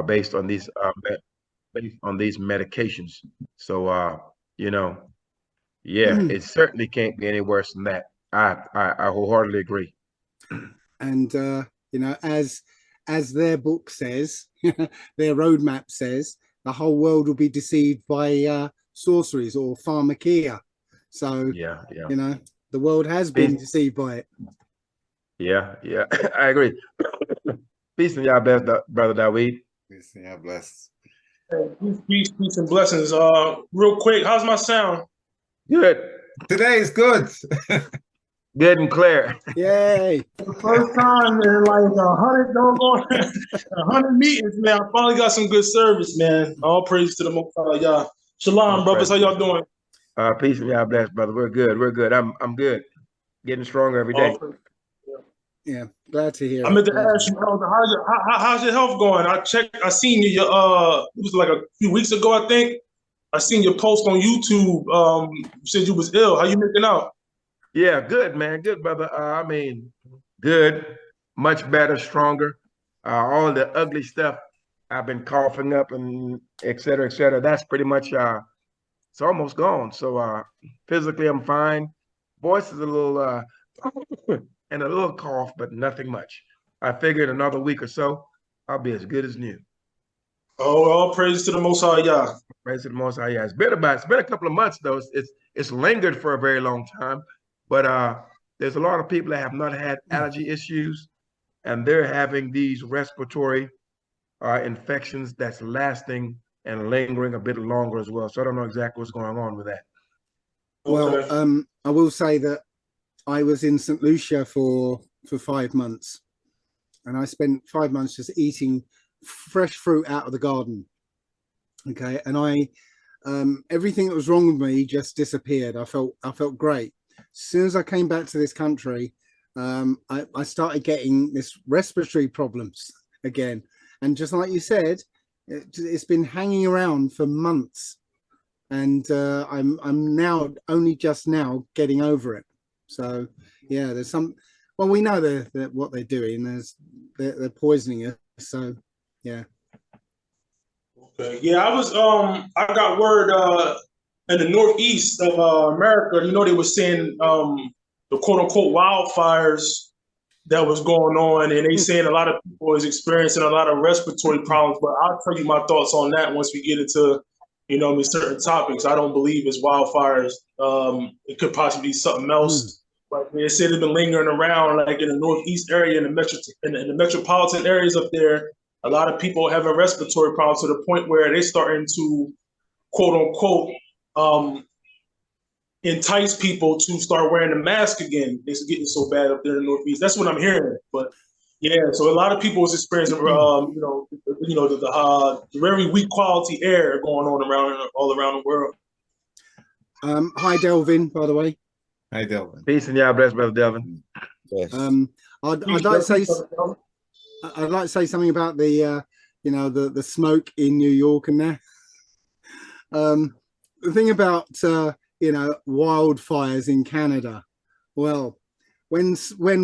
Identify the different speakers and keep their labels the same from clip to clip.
Speaker 1: based on based on these medications. So you know, yeah, it certainly can't be any worse than that. I wholeheartedly agree.
Speaker 2: And as their book says, their roadmap says, the whole world will be deceived by sorceries or pharmakeia. So
Speaker 1: Yeah, yeah.
Speaker 2: the world has been
Speaker 1: Peace.
Speaker 2: deceived by it.
Speaker 1: Yeah, yeah. I agree. Peace and y'all best, brother Dawid.
Speaker 3: Peace and y'all blessed.
Speaker 4: Peace, and blessings. Real quick, how's my sound?
Speaker 1: Good.
Speaker 3: Today is good.
Speaker 1: Good and clear.
Speaker 2: Yay.
Speaker 4: For the first time in like 100 100 meetings, man. I finally got some good service, man. All praise to the Most High, y'all. Shalom, brothers. How y'all doing?
Speaker 1: Peace and y'all blessed, brother. We're good. We're good. I'm good. Getting stronger every day.
Speaker 2: Yeah, glad to hear.
Speaker 4: I meant to ask you, how's your health going? I checked. I seen you. It was like a few weeks ago, I think. I seen your post on YouTube. You said you was ill. How you making out?
Speaker 1: Yeah, good, man. Good, brother. I mean, good, much better, stronger. All the ugly stuff I've been coughing up and et cetera, et cetera. That's pretty much it's almost gone. So physically I'm fine. Voice is a little and a little cough, but nothing much. I figured another week or so, I'll be as good as new.
Speaker 4: Oh, all praise to the Most High, yeah.
Speaker 1: Praise to the Most High, yeah. It's been a couple of months though. It's lingered for a very long time, but there's a lot of people that have not had allergy issues, and they're having these respiratory infections that's lasting and lingering a bit longer as well. So I don't know exactly what's going on with that.
Speaker 2: Well, I will say that I was in St. Lucia for 5 months, and I spent 5 months just eating fresh fruit out of the garden. Okay, and I everything that was wrong with me just disappeared. I felt great. As soon as I came back to this country, I started getting this respiratory problems again, and just like you said, it's been hanging around for months, and I'm now only just now getting over it. So yeah, there's some. Well, we know they're what they're doing. They're poisoning us. So yeah.
Speaker 4: Okay. Yeah, I got word in the northeast of America. They were saying the quote unquote wildfires that was going on, and they saying a lot of people is experiencing a lot of respiratory problems. But I'll tell you my thoughts on that once we get into certain topics. I don't believe it's wildfires. It could possibly be something else. But they said it's been lingering around, like in the northeast area, in the metropolitan areas up there. A lot of people having respiratory problems to the point where they're starting to, quote unquote, entice people to start wearing the mask again. It's getting so bad up there in the Northeast. That's what I'm hearing. But yeah, so a lot of people is experiencing, the very weak quality air going on all around the world.
Speaker 2: Hi, Delvin, by the way.
Speaker 3: Hi, Delvin.
Speaker 1: Peace and y'all bless, brother Delvin.
Speaker 3: Yes.
Speaker 2: I'd like to say something about the the smoke in New York and there. The thing about wildfires in Canada. Well, when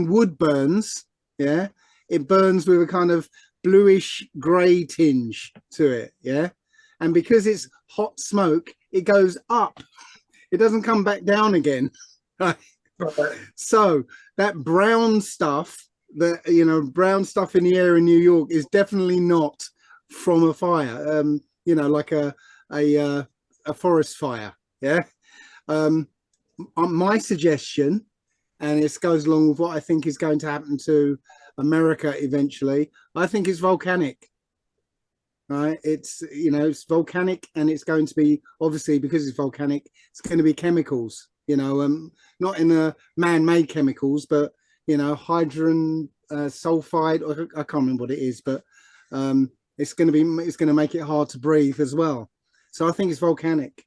Speaker 2: wood burns, yeah, it burns with a kind of bluish grey tinge to it, yeah, and because it's hot smoke, it goes up. It doesn't come back down again. Right? So that brown stuff, brown stuff in the air in New York is definitely not from a fire. Like a forest fire. Yeah. My suggestion, and this goes along with what I think is going to happen to America eventually, I think it's volcanic. Right? It's it's volcanic, and it's going to be, obviously because it's volcanic, it's going to be chemicals. Not in the man-made chemicals, but hydrogen sulfide. I can't remember what it is, but it's going to make it hard to breathe as well. So I think it's volcanic.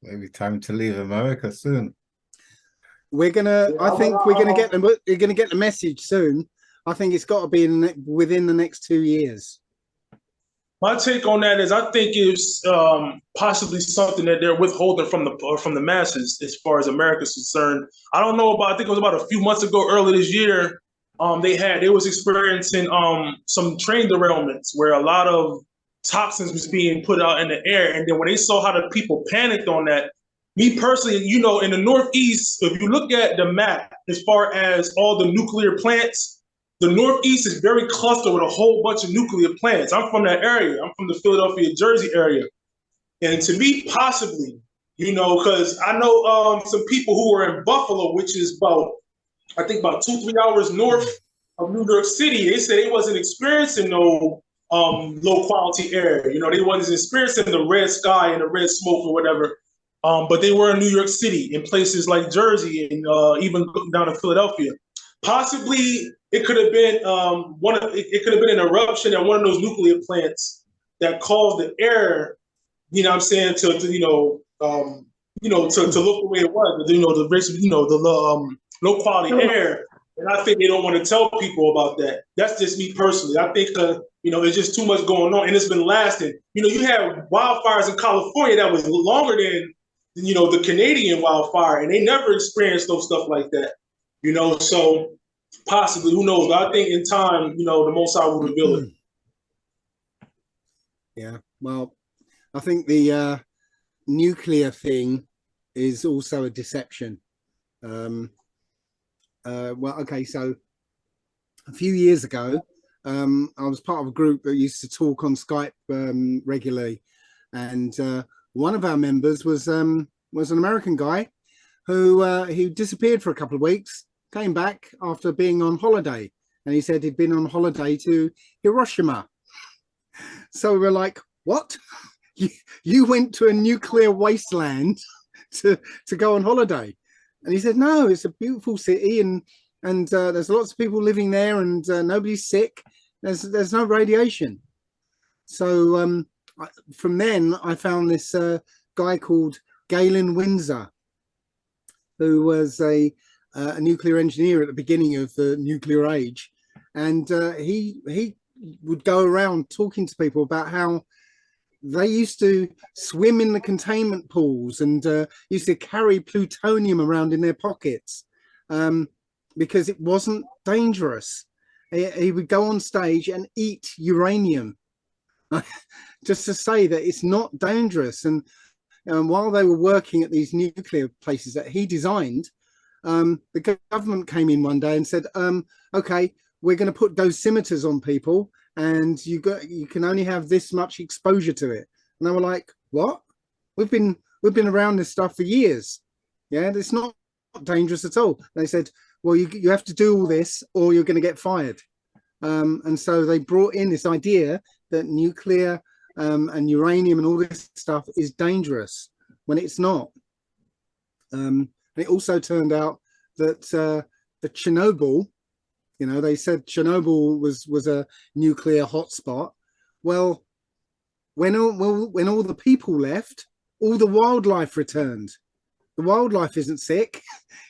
Speaker 3: Maybe time to leave America soon.
Speaker 2: I think we're gonna get the message soon. I think it's got to be within the next 2 years.
Speaker 4: My take on that is I think it's possibly something that they're withholding from the masses as far as America's concerned. I don't know I think it was about a few months ago, early this year, they was experiencing some train derailments where a lot of toxins was being put out in the air. And then when they saw how the people panicked on that, me personally, you know, in the Northeast, if you look at the map, as far as all the nuclear plants, the Northeast is very clustered with a whole bunch of nuclear plants. I'm from that area. I'm from the Philadelphia, Jersey area. And to me, possibly, you know, because I know some people who were in Buffalo, which is about, I think about 2-3 hours north of New York City. They said they wasn't experiencing no low quality air. You know, they wasn't experiencing the red sky and the red smoke or whatever. But they were in New York City, in places like Jersey and even down to Philadelphia. Possibly, it could have been it could have been an eruption at one of those nuclear plants that caused the air, you know what I'm saying, to look the way it was, you know, the low quality air. And I think they don't want to tell people about that. That's just me personally. I think, you know, there's just too much going on and it's been lasting. You know, you have wildfires in California that was longer than, you know, the Canadian wildfire, and they never experienced no stuff like that, you know, so possibly, who knows? But I think in time, you know, the Most High will reveal it.
Speaker 2: Yeah, well, I think the nuclear thing is also a deception. Well, okay, so a few years ago, I was part of a group that used to talk on Skype regularly, and one of our members was an American guy who disappeared for a couple of weeks, came back after being on holiday, and he said he'd been on holiday to Hiroshima. So we were like, what? You went to a nuclear wasteland to go on holiday? And he said, no, it's a beautiful city, and there's lots of people living there, and nobody's sick. There's no radiation. So from then I found this guy called Galen Windsor, who was a nuclear engineer at the beginning of the nuclear age, and he would go around talking to people about how they used to swim in the containment pools and used to carry plutonium around in their pockets because it wasn't dangerous. He would go on stage and eat uranium just to say that it's not dangerous. And while they were working at these nuclear places that he designed, the government came in one day and said, okay, we're going to put dosimeters on people, and you can only have this much exposure to it. And they were like, what? We've been around this stuff for years. Yeah, it's not dangerous at all. They said, well, you have to do all this or you're going to get fired. And so they brought in this idea that nuclear and uranium and all this stuff is dangerous when it's not. It also turned out that the Chernobyl, you know, they said Chernobyl was a nuclear hotspot. Well, when all the people left, all the wildlife returned. The wildlife isn't sick,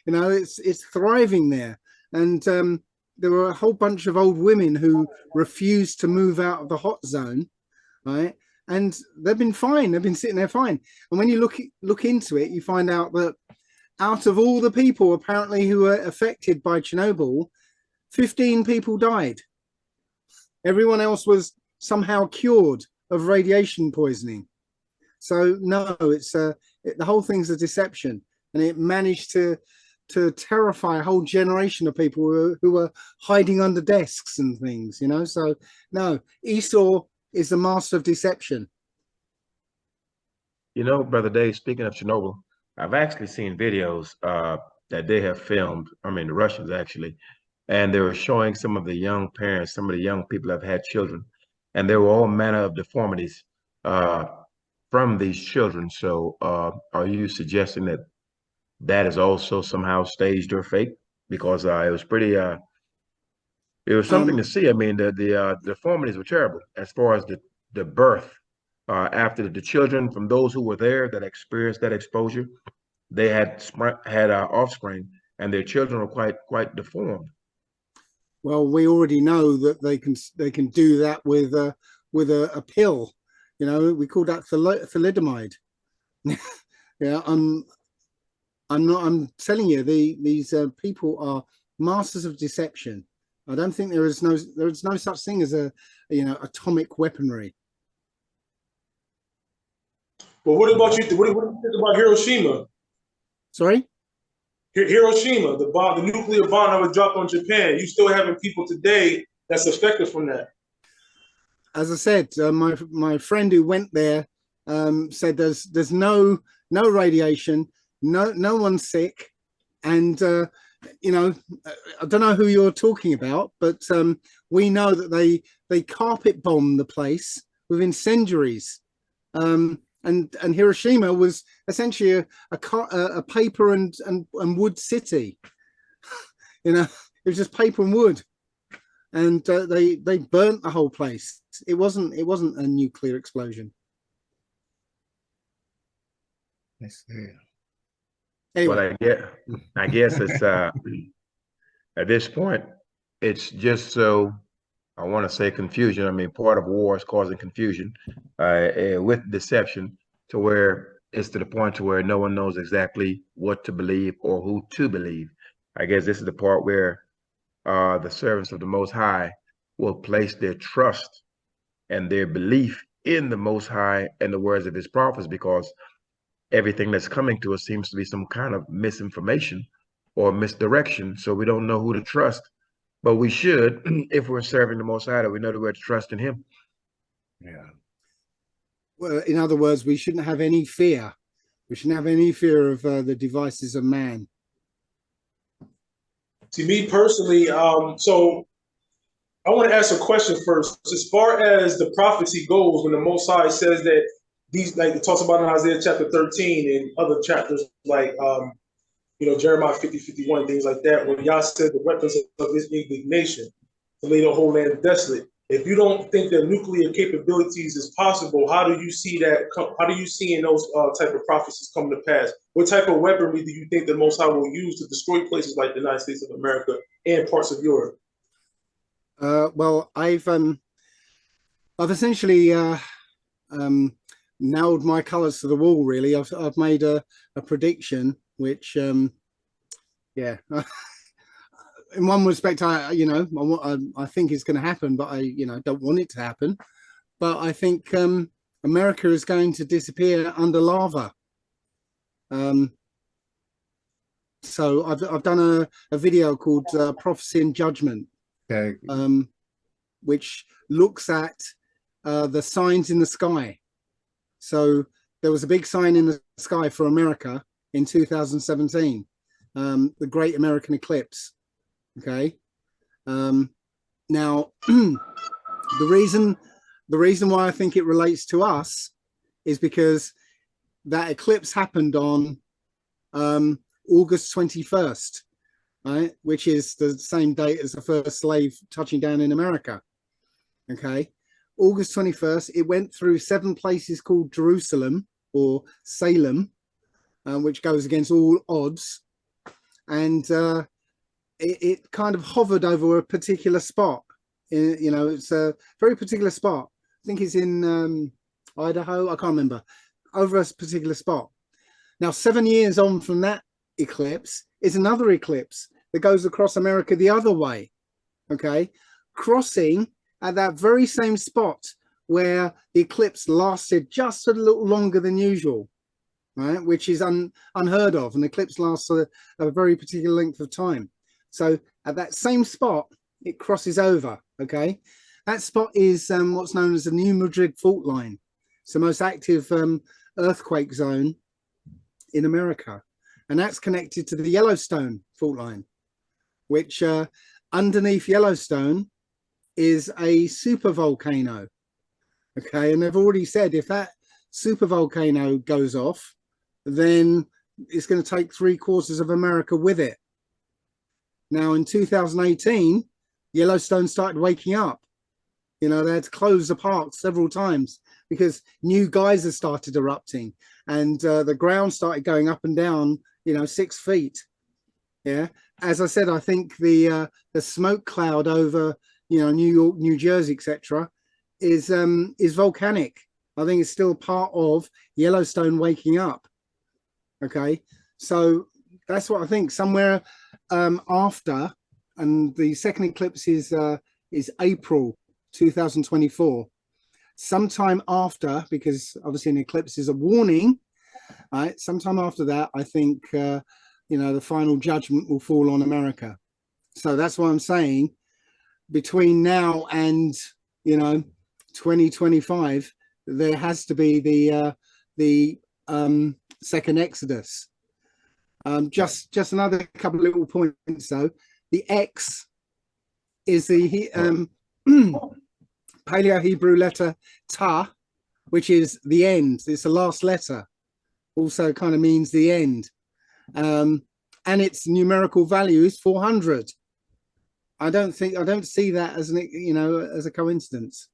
Speaker 2: you know, it's thriving there. And there were a whole bunch of old women who refused to move out of the hot zone, right? And they've been fine. They've been sitting there fine. And when you look into it, you find out that out of all the people apparently who were affected by Chernobyl, 15 people died. Everyone else was somehow cured of radiation poisoning. So no, it's the whole thing's a deception, and it managed to terrify a whole generation of people who were hiding under desks and things, you know. So no, Esau is the master of deception.
Speaker 1: You know, Brother Dave, speaking of Chernobyl, I've actually seen videos that they have filmed, I mean, the Russians actually, and they were showing some of the young parents, some of the young people that have had children, and there were all manner of deformities from these children. So are you suggesting that that is also somehow staged or fake? Because it was pretty, it was something to see. I mean, the deformities were terrible as far as the birth. After the children from those who were there that experienced that exposure, they had offspring, and their children were quite deformed.
Speaker 2: Well, we already know that they can do that with a pill. You know, we call that thalidomide. Yeah, I'm telling you, these people are masters of deception. I don't think there is no such thing as a atomic weaponry.
Speaker 4: But what about you? What do you think about Hiroshima?
Speaker 2: Sorry?
Speaker 4: Hiroshima, the bomb, the nuclear bomb that was dropped on Japan. You still having people today that's affected from that.
Speaker 2: As I said, my friend who went there said there's no radiation, no one's sick, and I don't know who you're talking about, but we know that they carpet bombed the place with incendiaries, and Hiroshima was essentially a paper and wood city. It was just paper and wood, and they burnt the whole place. It wasn't a nuclear explosion. Anyway.
Speaker 1: Well, I guess it's at this point, it's just so, I want to say confusion. I mean, part of war is causing confusion with deception, to where it's to the point to where no one knows exactly what to believe or who to believe. I guess this is the part where the servants of the Most High will place their trust and their belief in the Most High and the words of his prophets, because everything that's coming to us seems to be some kind of misinformation or misdirection. So we don't know who to trust, but we should, if we're serving the Most High, that we know that we're to trust in him.
Speaker 3: Yeah.
Speaker 2: Well, in other words, we shouldn't have any fear. We shouldn't have any fear of the devices of man.
Speaker 4: To me personally, so I want to ask a question first. As far as the prophecy goes, when the Most High says that these, like it talks about in Isaiah chapter 13 and other chapters like Jeremiah 50:51, things like that, when Yah said the weapons of his indignation to lay the whole land desolate. If you don't think that nuclear capabilities is possible, how do you see that? How do you see in those type of prophecies come to pass? What type of weaponry do you think the Most High will use to destroy places like the United States of America and parts of Europe?
Speaker 2: Well, I've essentially nailed my colours to the wall. Really, I've made a prediction, which yeah. In one respect, I think it's going to happen, but I don't want it to happen. But I think America is going to disappear under lava. So I've done a video called Prophecy and Judgment,
Speaker 3: Okay.
Speaker 2: which looks at the signs in the sky. So there was a big sign in the sky for America in 2017, the Great American Eclipse. Okay. Now, the reason why I think it relates to us is because that eclipse happened on August 21st, right? Which is the same date as the first slave touching down in America. Okay. August 21st, it went through 7 places called Jerusalem or Salem, which goes against all odds. And it kind of hovered over a particular spot. It's a very particular spot. I think it's in Idaho. I can't remember. Over a particular spot. Now, 7 years on from that eclipse is another eclipse that goes across America the other way. Okay, crossing at that very same spot where the eclipse lasted just a little longer than usual, right? Which is unheard of. An eclipse lasts a very particular length of time. So at that same spot, it crosses over, okay? That spot is what's known as the New Madrid fault line. It's the most active earthquake zone in America. And that's connected to the Yellowstone fault line, which underneath Yellowstone is a supervolcano, okay? And they've already said if that supervolcano goes off, then it's going to take 3/4 of America with it. Now, in 2018, Yellowstone started waking up. They had to close the park several times because new geysers started erupting, and the ground started going up and down, 6 feet. Yeah. As I said, I think the smoke cloud over, New York, New Jersey, etc., is volcanic. I think it's still part of Yellowstone waking up. Okay. So that's what I think. Somewhere after and the second eclipse is April 2024. Sometime after, because obviously an eclipse is a warning, right? Sometime after that, I think the final judgment will fall on America. So that's why I'm saying between now and 2025, there has to be the second Exodus. Just another couple of little points though. The X is the Paleo-Hebrew letter Ta, which is the end. It's the last letter. Also kind of means the end. And its numerical value is 400. I don't see that as as a coincidence.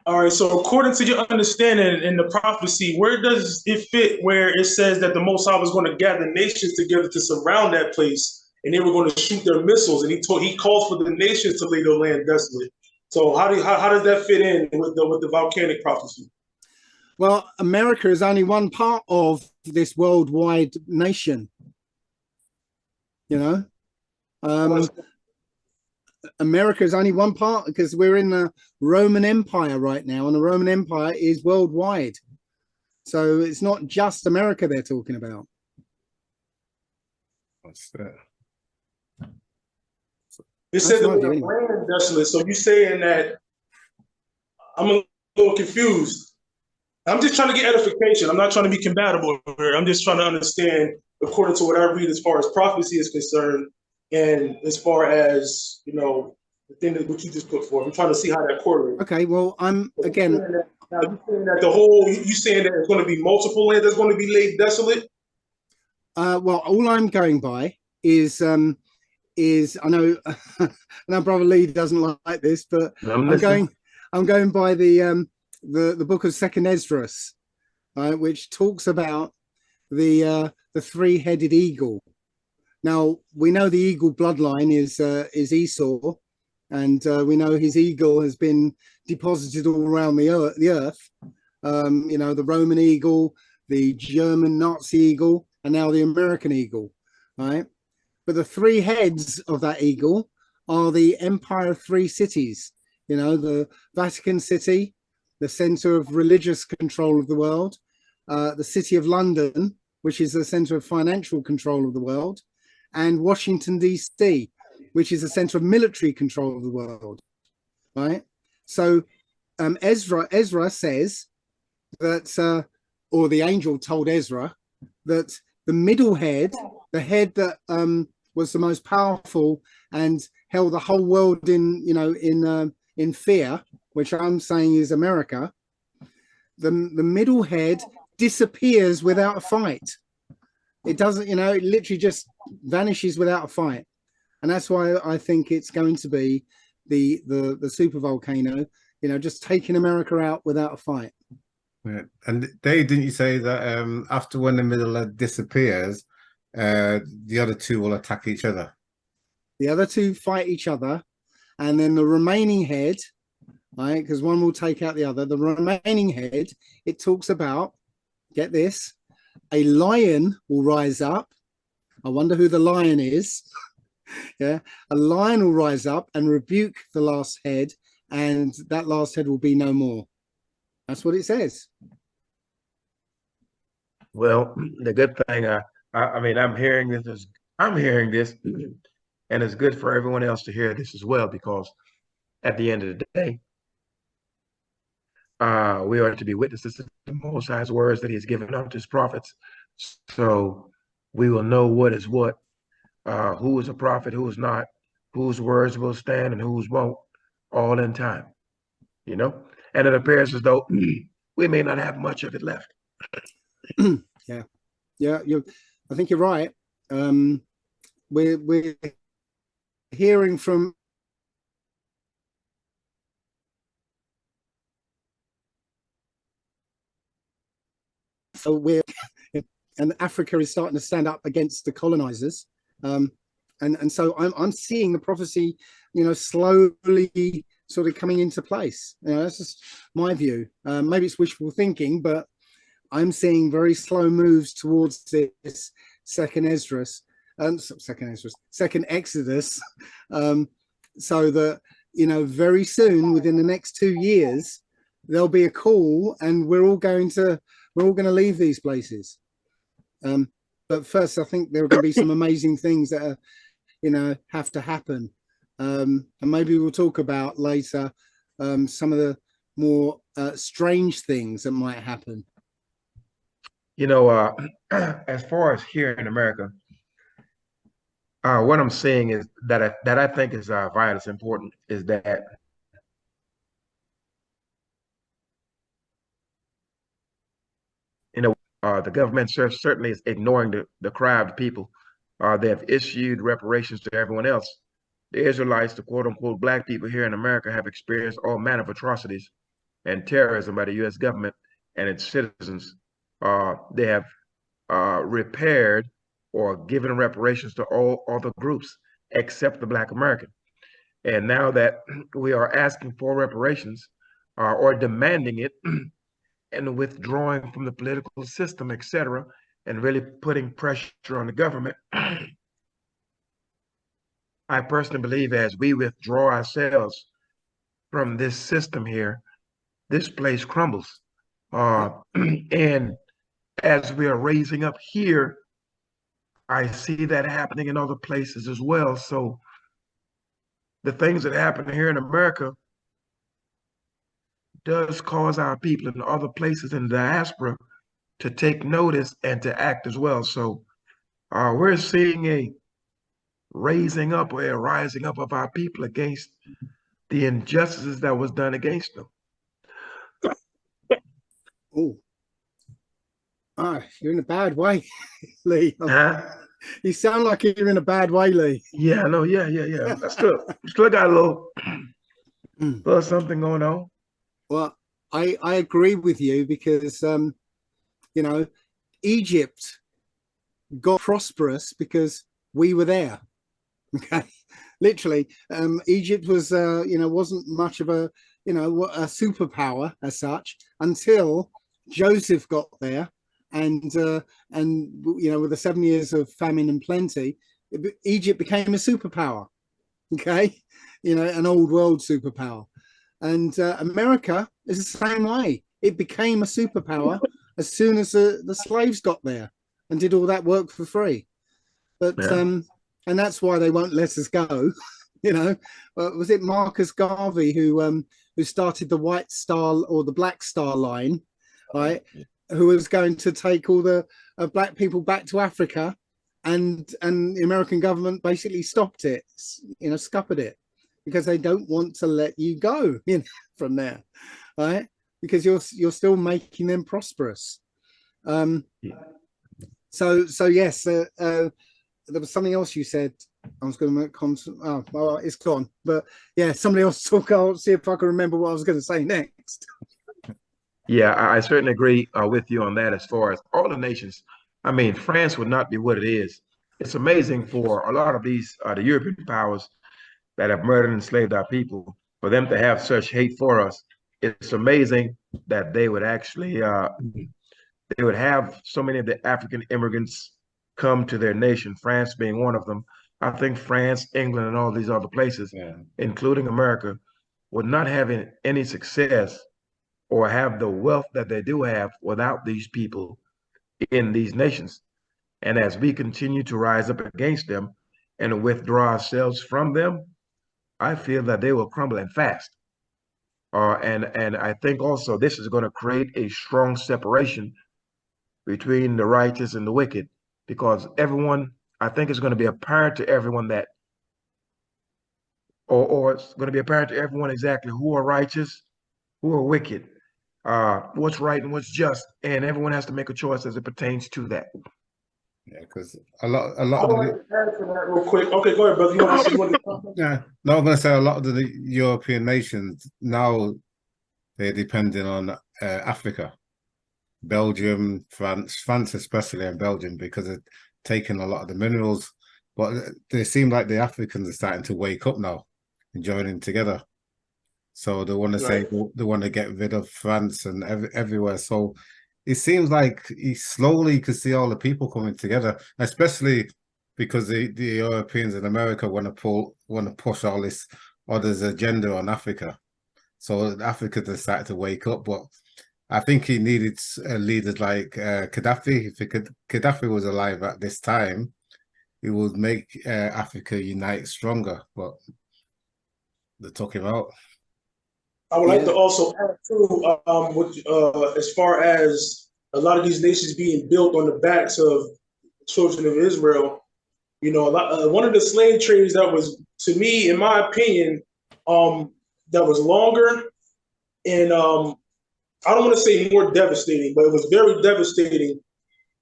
Speaker 4: All right, so according to your understanding in the prophecy, where does it fit where it says that the Most High was going to gather nations together to surround that place, and they were going to shoot their missiles, and he called for the nations to lay their land desolate? So how does that fit in with the volcanic prophecy?
Speaker 2: Well, America is only one part of this worldwide nation. America is only one part because we're in the Roman Empire right now, and the Roman Empire is worldwide. So it's not just America they're talking about.
Speaker 3: What's that?
Speaker 4: It said that the land desolate. So you're saying that I'm a little confused. I'm just trying to get edification. I'm not trying to be compatible here. I'm just trying to understand according to what I read as far as prophecy is concerned, and as far as the thing that what you just put forth. I'm trying to see how that correlates.
Speaker 2: Okay, well, I'm again.
Speaker 4: Now you're saying that you saying that there's going to be multiple land that's going to be laid desolate.
Speaker 2: Well, all I'm going by is I know Brother Lee doesn't like this, but I'm going by the book of Second Esdras, which talks about the three-headed eagle. Now we know the eagle bloodline is Esau, and we know his eagle has been deposited all around the earth. The Roman eagle, the German Nazi eagle, and now the American eagle, right? But the three heads of that eagle are the Empire of Three Cities. The Vatican City, the center of religious control of the world, the City of London, which is the center of financial control of the world, and Washington, D.C., which is the center of military control of the world, right? So Ezra says that, or the angel told Ezra that the middle head, the head that was the most powerful and held the whole world in fear, which I'm saying is America, the middle head disappears without a fight. It doesn't, it literally just vanishes without a fight. And that's why I think it's going to be the super volcano, just taking America out without a fight.
Speaker 3: Yeah. And didn't you say that after when the middle head disappears, the other two will attack each other?
Speaker 2: The other two fight each other, and then the remaining head, right, because one will take out the other, the remaining head, it talks about, get this, a lion will rise up. I wonder who the lion is. Yeah, a lion will rise up and rebuke the last head, and that last head will be no more. That's what it says.
Speaker 1: Well, the good thing, I mean, I'm hearing this, and it's good for everyone else to hear this as well, because at the end of the day, we are to be witnesses to the Most High's words that He has given unto His prophets. So we will know what is what, who is a prophet, who is not, whose words will stand and whose won't, all in time. And it appears as though we may not have much of it left.
Speaker 2: Yeah, I think you're right. We're hearing from and Africa is starting to stand up against the colonizers, and so I'm seeing the prophecy, slowly sort of coming into place. That's just my view. Maybe it's wishful thinking, but I'm seeing very slow moves towards this second Esdras, second Exodus, so that, you know, very soon, within the next 2 years, there'll be a call, and we're all going to leave these places. But first, I think there are going to be some amazing things that are, you know, have to happen, and maybe we'll talk about later some of the more strange things that might happen.
Speaker 1: You know, as far as here in America, what I'm saying is that I think is vitally important is that you know the government certainly is ignoring the cry of the people. They have issued reparations to everyone else. The Israelites, the quote unquote black people here in America, have experienced all manner of atrocities and terrorism by the U.S. government and its citizens. They have repaired or given reparations to all other groups except the Black American. And now that we are asking for reparations or demanding it and withdrawing from the political system, etc., and really putting pressure on the government, I personally believe as we withdraw ourselves from this system here, this place crumbles. And as we are raising up here, I see that happening in other places as well. So the things that happen here in America does cause our people in other places in the diaspora to take notice and to act as well. So we're seeing a raising up or a rising up of our people against the injustices that was done against them.
Speaker 2: Oh, you're in a bad way, Lee.
Speaker 1: Huh?
Speaker 2: You sound like you're in a bad way, Lee.
Speaker 1: Yeah, no, yeah. I still got a little something going on.
Speaker 2: Well, I agree with you because you know, Egypt got prosperous because we were there. Okay, literally, Egypt was you know, wasn't much of a, you know, a superpower as such until Joseph got there, and you know, with the 7 years of famine and plenty, Egypt became a superpower. Okay, you know, an old world superpower. And America is the same way. It became a superpower as soon as the slaves got there and did all that work for free. But and that's why they won't let us go. You know, was it Marcus Garvey who started the White Star or the Black Star Line, right? Who was going to take all the black people back to Africa, and the American government basically stopped it, you know, scuppered it, because they don't want to let you go, you know, from there, right? Because you're still making them prosperous. So yes, there was something else you said. I was going to make oh, well, it's gone. But yeah, somebody else talk. I'll see if I can remember what I was going to say next.
Speaker 1: Yeah, I certainly agree with you on that. As far as all the nations, I mean, France would not be what it is. It's amazing for a lot of these the European powers that have murdered and enslaved our people, for them to have such hate for us. It's amazing that they would actually they would have so many of the African immigrants come to their nation, France being one of them. I think France, England, and all these other places, including America, would not have any success or have the wealth that they do have without these people in these nations. And as we continue to rise up against them and withdraw ourselves from them, I feel that they will crumble and fast. And I think also this is going to create a strong separation between the righteous and the wicked, because everyone, I think it's going to be apparent to everyone that, or it's going to be apparent to everyone exactly who are righteous, who are wicked, what's right and what's just, and everyone has to make a choice as it pertains to that.
Speaker 3: Yeah, because a lot of
Speaker 4: real quick. Okay, go ahead, brother. You want to
Speaker 3: yeah, no, I'm going to say a lot of the European nations now, they're depending on Africa, Belgium, France especially, and Belgium, because they're taking a lot of the minerals. But they seem like the Africans are starting to wake up now and joining together. So they want to say they want to get rid of France and everywhere. So it seems like he slowly could see all the people coming together, especially because the Europeans in America want to push all this others agenda on Africa. So Africa decided to wake up, but I think he needed leaders like Gaddafi. If Gaddafi was alive at this time, he would make Africa unite stronger. But they took him out.
Speaker 4: I would like to also add too, as far as a lot of these nations being built on the backs of children of Israel. You know, one of the slave trades that was, to me, in my opinion, that was longer and I don't want to say more devastating, but it was very devastating,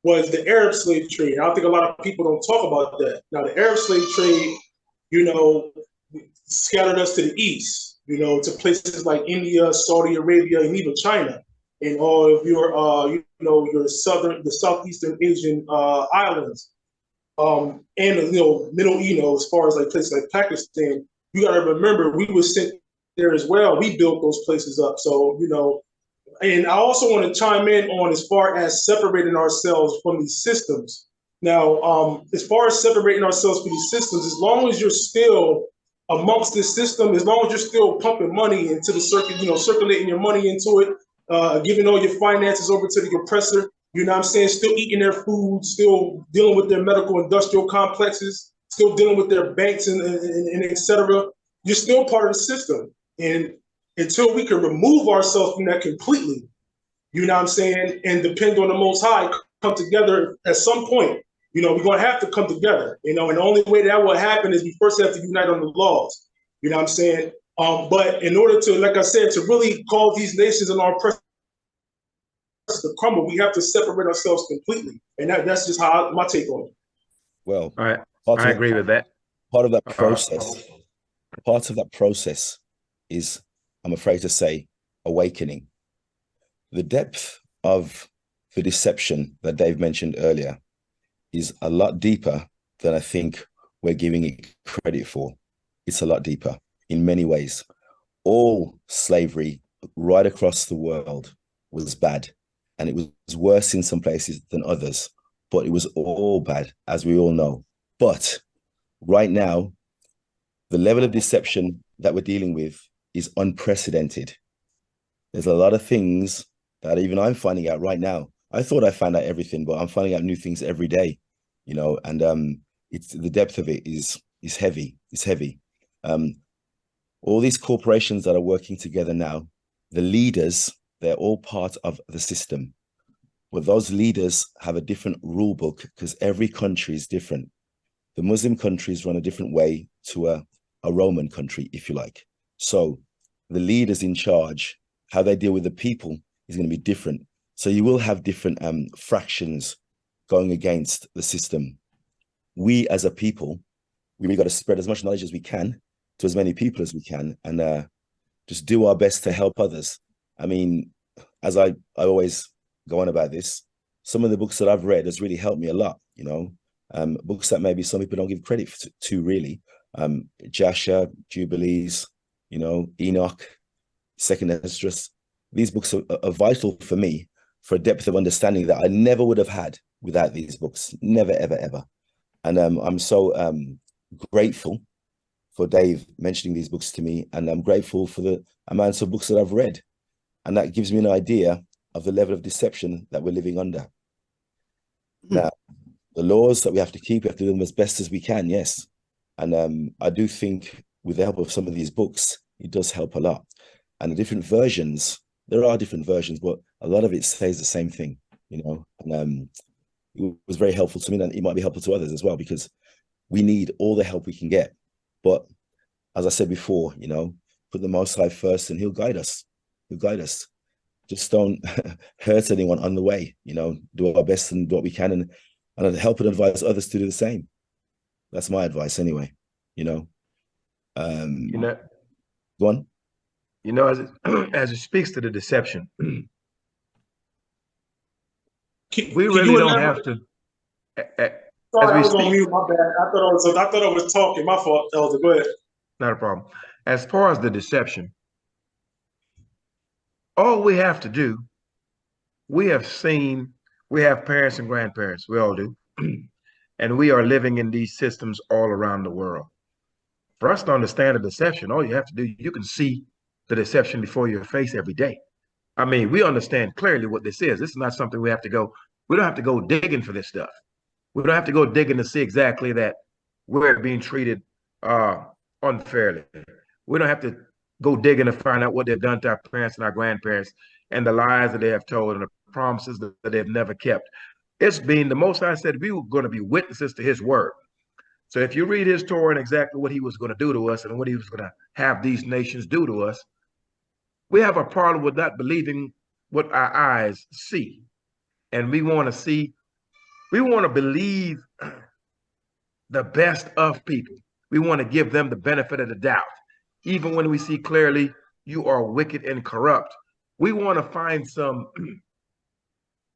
Speaker 4: was the Arab slave trade. I don't think a lot of people don't talk about that. Now, the Arab slave trade, you know, scattered us to the east, you know, to places like India, Saudi Arabia, and even China, and all of your, the Southeastern Asian islands, and as far as like places like Pakistan. You got to remember, we were sent there as well. We built those places up, so And I also want to chime in on as far as separating ourselves from these systems. Now, as far as separating ourselves from these systems, as long as you're still amongst this system, as long as you're still pumping money into the circuit, circulating your money into it, giving all your finances over to the oppressor, still eating their food, still dealing with their medical industrial complexes, still dealing with their banks and et cetera, you're still part of the system. And until we can remove ourselves from that completely, and depend on the Most High, come together at some point, we're going to have to come together, and the only way that will happen is we first have to unite on the laws, but in order to, like I said, to really cause these nations and our oppressors to crumble, we have to separate ourselves completely. And that's just my take on it.
Speaker 5: Well,
Speaker 1: all right. I agree with that.
Speaker 5: Part of that process is, I'm afraid to say, awakening. The depth of the deception that Dave mentioned earlier is a lot deeper than I think we're giving it credit for. It's a lot deeper in many ways. All slavery right across the world was bad, and it was worse in some places than others, but it was all bad, as we all know. But right now, the level of deception that we're dealing with is unprecedented. There's a lot of things that even I'm finding out right now. I thought I found out everything, but I'm finding out new things every day, and it's the depth of it is heavy. It's heavy. All these corporations that are working together now, the leaders, they're all part of the system. But those leaders have a different rule book because every country is different. The Muslim countries run a different way to a Roman country, if you like. So the leaders in charge, how they deal with the people is going to be different. So you will have different fractions going against the system. We as a people, we really got to spread as much knowledge as we can to as many people as we can, and just do our best to help others. I mean, as I always go on about this, some of the books that I've read has really helped me a lot, books that maybe some people don't give credit to really. Jasher, Jubilees, Enoch, Second Esdras. These books are vital for me for a depth of understanding that I never would have had without these books. Never, ever, ever. And I'm so grateful for Dave mentioning these books to me, and I'm grateful for the amounts of books that I've read. And that gives me an idea of the level of deception that we're living under. Now, the laws that we have to keep, we have to do them as best as we can, yes. And I do think with the help of some of these books, it does help a lot. And the different versions, there are different versions, but a lot of it says the same thing, and it was very helpful to me, and it might be helpful to others as well, because we need all the help we can get. But as I said before, put the Most High first and he'll guide us. He'll guide us. Just don't hurt anyone on the way, do our best and do what we can, and help and advise others to do the same. That's my advice anyway,
Speaker 1: Go
Speaker 5: on.
Speaker 1: As it speaks to the deception, we
Speaker 4: Can
Speaker 1: really
Speaker 4: you
Speaker 1: don't
Speaker 4: elaborate?
Speaker 1: have to.
Speaker 4: Sorry, I was on mute. My bad. I thought I was talking. My fault, Elder. Go ahead.
Speaker 1: Not a problem. As far as the deception, all we have to do, we have parents and grandparents, we all do. And we are living in these systems all around the world. For us to understand the deception, all you have to do, you can see the deception before your face every day. I mean, we understand clearly what this is. This is not something we don't have to go digging for this stuff. We don't have to go digging to see exactly that we're being treated unfairly. We don't have to go digging to find out what they've done to our parents and our grandparents and the lies that they have told and the promises that they've never kept. It's being the Most High said we were going to be witnesses to his word. So if you read his Torah and exactly what he was going to do to us and what he was going to have these nations do to us, we have a problem with not believing what our eyes see. And we want to believe the best of people. We want to give them the benefit of the doubt. Even when we see clearly you are wicked and corrupt, we want to find some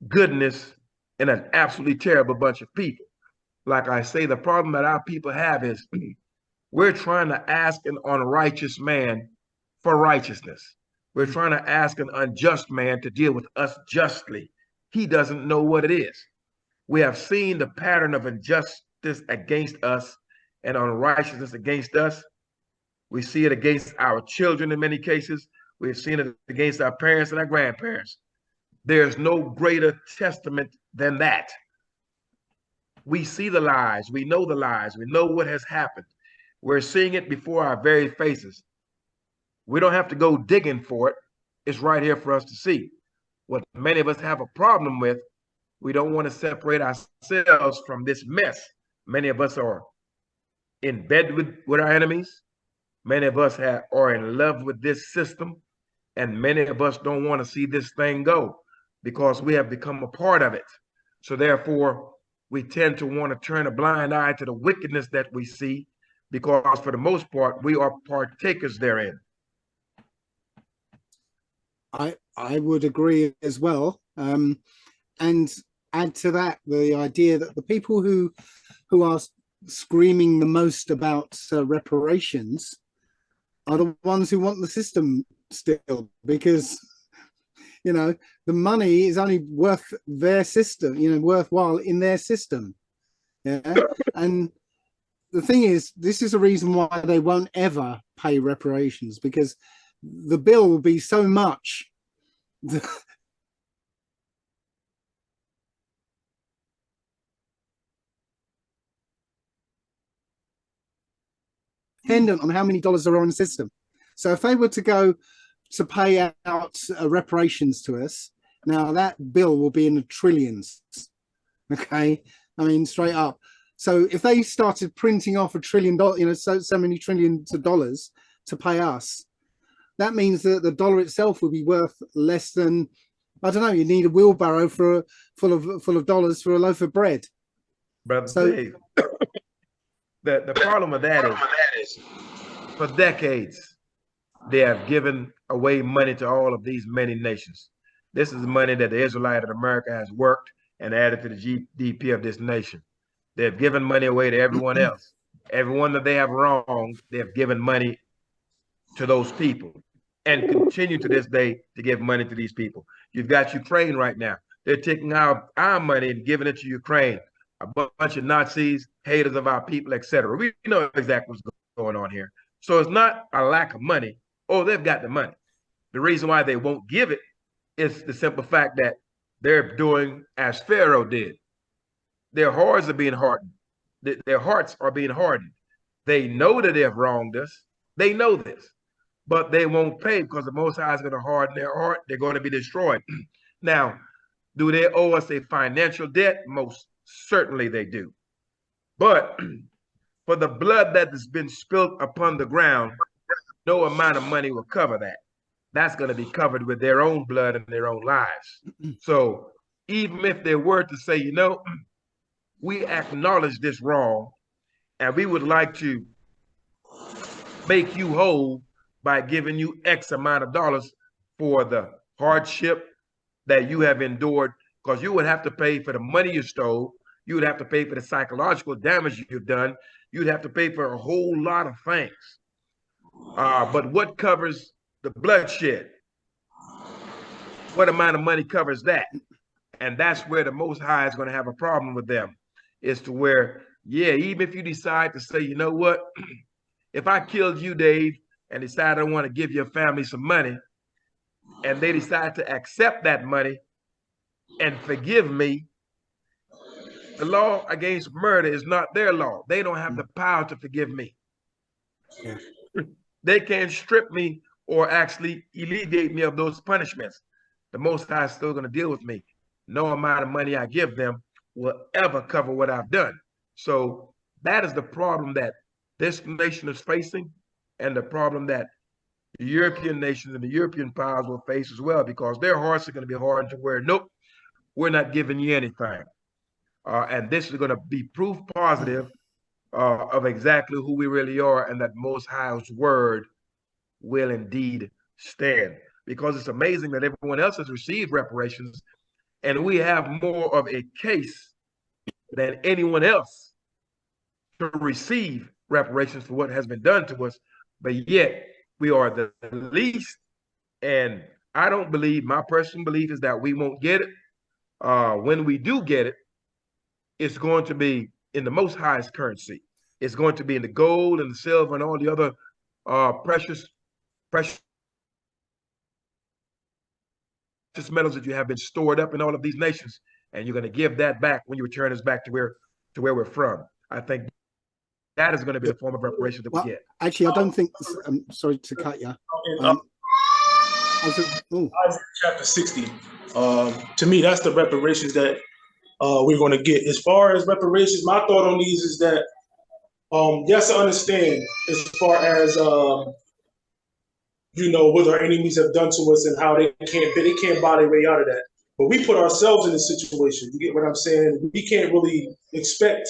Speaker 1: goodness in an absolutely terrible bunch of people. Like I say, the problem that our people have is we're trying to ask an unrighteous man for righteousness. We're trying to ask an unjust man to deal with us justly. He doesn't know what it is. We have seen the pattern of injustice against us and unrighteousness against us. We see it against our children in many cases. We've seen it against our parents and our grandparents. There's no greater testament than that. We see the lies. We know the lies. We know what has happened. We're seeing it before our very faces. We don't have to go digging for it. It's right here for us to see. What many of us have a problem with, we don't want to separate ourselves from this mess. Many of us are in bed with our enemies. Many of us are in love with this system. And many of us don't want to see this thing go because we have become a part of it. So therefore, we tend to want to turn a blind eye to the wickedness that we see because for the most part, we are partakers therein.
Speaker 2: I would agree as well. And add to that the idea that the people who are screaming the most about reparations are the ones who want the system still, because the money is only worth their system, worthwhile in their system. Yeah. And the thing is, this is a reason why they won't ever pay reparations, because the bill will be so much dependent on how many dollars are on the system. So if they were to go to pay out reparations to us, now that bill will be in the trillions. Okay, I mean, straight up. So if they started printing off $1 trillion, so many trillions of dollars to pay us, that means that the dollar itself will be worth less than, I don't know, you need a wheelbarrow full of dollars for a loaf of bread.
Speaker 1: Brother Dave, the problem with that is for decades, they have given away money to all of these many nations. This is money that the Israelite of America has worked and added to the GDP of this nation. They've given money away to everyone else. Everyone that they have wronged, they have given money to those people and continue to this day to give money to these people. You've got Ukraine right now. They're taking our money and giving it to Ukraine. A bunch of Nazis, haters of our people, etc. We know exactly what's going on here. So it's not a lack of money. Oh, they've got the money. The reason why they won't give it is the simple fact that they're doing as Pharaoh did. Their hearts are being hardened. Their hearts are being hardened. They know that they've wronged us. They know this, but they won't pay because the Most High is going to harden their heart. They're going to be destroyed. Now, do they owe us a financial debt? Most certainly they do. But for the blood that has been spilled upon the ground, no amount of money will cover that. That's going to be covered with their own blood and their own lives. So even if they were to say, we acknowledge this wrong and we would like to make you whole by giving you X amount of dollars for the hardship that you have endured, because you would have to pay for the money you stole. You would have to pay for the psychological damage you've done. You'd have to pay for a whole lot of things. But what covers the bloodshed? What amount of money covers that? And that's where the Most High is going to have a problem with them. is to where, yeah, even if you decide to say, you know what, if I killed you, Dave, and decide I want to give your family some money, and they decide to accept that money and forgive me, the law against murder is not their law. They don't have the power to forgive me.
Speaker 2: Yeah.
Speaker 1: They can't strip me or actually alleviate me of those punishments. The Most High is still going to deal with me. No amount of money I give them will ever cover what I've done. So that is the problem that this nation is facing, and the problem that the European nations and the European powers will face as well, because their hearts are going to be hard to where, nope, we're not giving you anything. And this is going to be proof positive of exactly who we really are, and that Most High's word will indeed stand. Because it's amazing that everyone else has received reparations, and we have more of a case than anyone else to receive reparations for what has been done to us. But yet we are the least. And I don't believe, my personal belief is that we won't get it. When we do get it, it's going to be in the Most High's currency. It's going to be in the gold and the silver and all the other precious metals that you have been stored up in all of these nations, and you're going to give that back when you return us back to where we're from. I think that is going to be the form of reparation that we get.
Speaker 2: Actually, I don't think. I'm sorry to cut you.
Speaker 4: Isaiah chapter 60. To me, that's the reparations that we're going to get. As far as reparations, my thought on these is that yes, I understand as far as what our enemies have done to us and how they can't buy their way out of that. But we put ourselves in this situation. You get what I'm saying? We can't really expect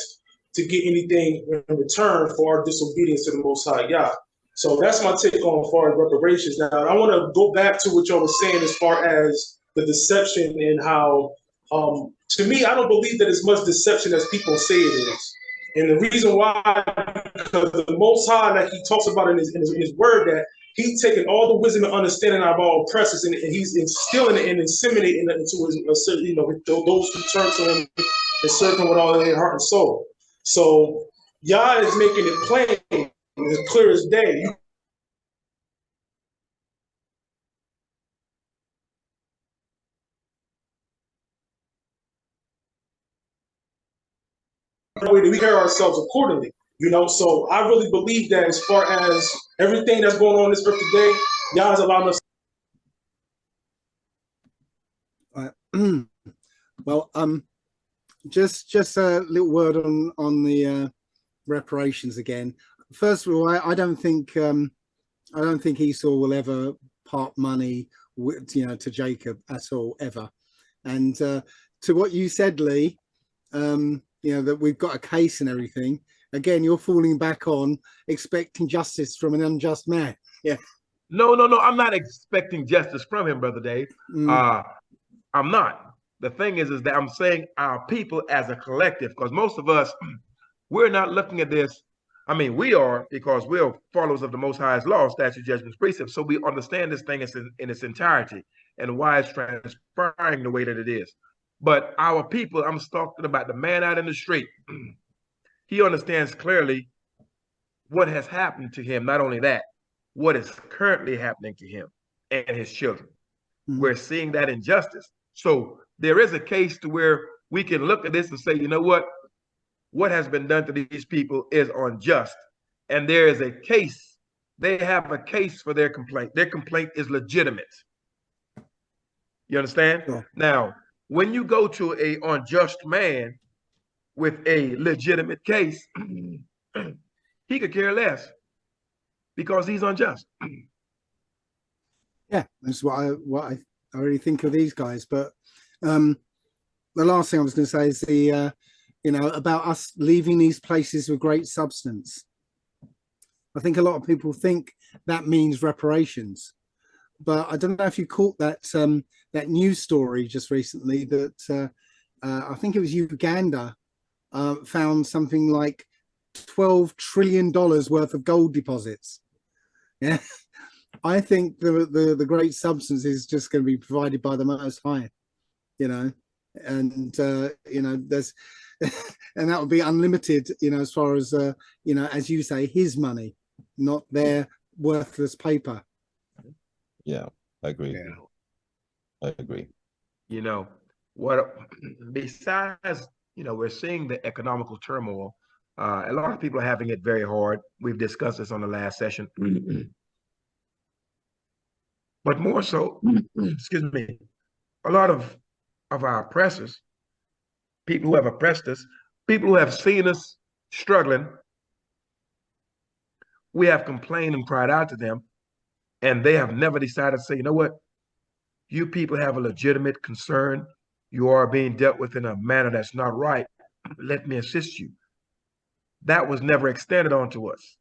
Speaker 4: to get anything in return for our disobedience to the Most High Yah. So that's my take on as far as reparations. Now, I want to go back to what y'all was saying as far as the deception and how, to me, I don't believe that as much deception as people say it is. And the reason why, because the Most High, like he talks about in his word, that he's taking all the wisdom and understanding of our oppressors, and he's instilling it and inseminating it into his, those who turn to him and serve him with all their heart and soul. So Yah is making it plain, as clear as day. We carry ourselves accordingly, So I really believe that as far as everything that's going on this earth today, Yah is allowing us.
Speaker 2: Well, just a little word on the reparations again. First of all, I don't think Esau will ever part money to Jacob at all, ever. And to what you said, Lee, that we've got a case and everything. Again, you're falling back on expecting justice from an unjust man. Yeah.
Speaker 1: No. I'm not expecting justice from him, Brother Dave. I'm not. The thing is that I'm saying our people as a collective, because most of us, we're not looking at this. I mean, we are, because we're followers of the Most High's law, statute, judgments, precepts. So we understand this thing in its entirety and why it's transpiring the way that it is. But our people, I'm talking about the man out in the street. He understands clearly what has happened to him. Not only that, what is currently happening to him and his children. We're seeing that injustice. So there is a case to where we can look at this and say, you know what has been done to these people is unjust. And there is a case. They have a case for their complaint. Their complaint is legitimate. You understand?
Speaker 2: Yeah.
Speaker 1: Now, when you go to an unjust man with a legitimate case, he could care less because he's unjust.
Speaker 2: Yeah, that's what I already think of these guys. But the last thing I was going to say is the about us leaving these places with great substance. I think a lot of people think that means reparations, but I don't know if you caught that that news story just recently that I think it was Uganda found something like $12 trillion worth of gold deposits. Yeah. I think the great substance is just going to be provided by the Most High, and you know, there's and that would be unlimited, you know, as far as you know, as you say, his money, not their worthless paper.
Speaker 5: Yeah, I agree.
Speaker 3: Yeah.
Speaker 5: I agree.
Speaker 1: You know, what besides, you know, we're seeing the economical turmoil. A lot of people are having it very hard. We've discussed this on the last session. But more so, excuse me, a lot of our oppressors, people who have oppressed us, people who have seen us struggling, we have complained and cried out to them, and they have never decided to say, you know what, you people have a legitimate concern. You are being dealt with in a manner that's not right. Let me assist you. That was never extended onto us.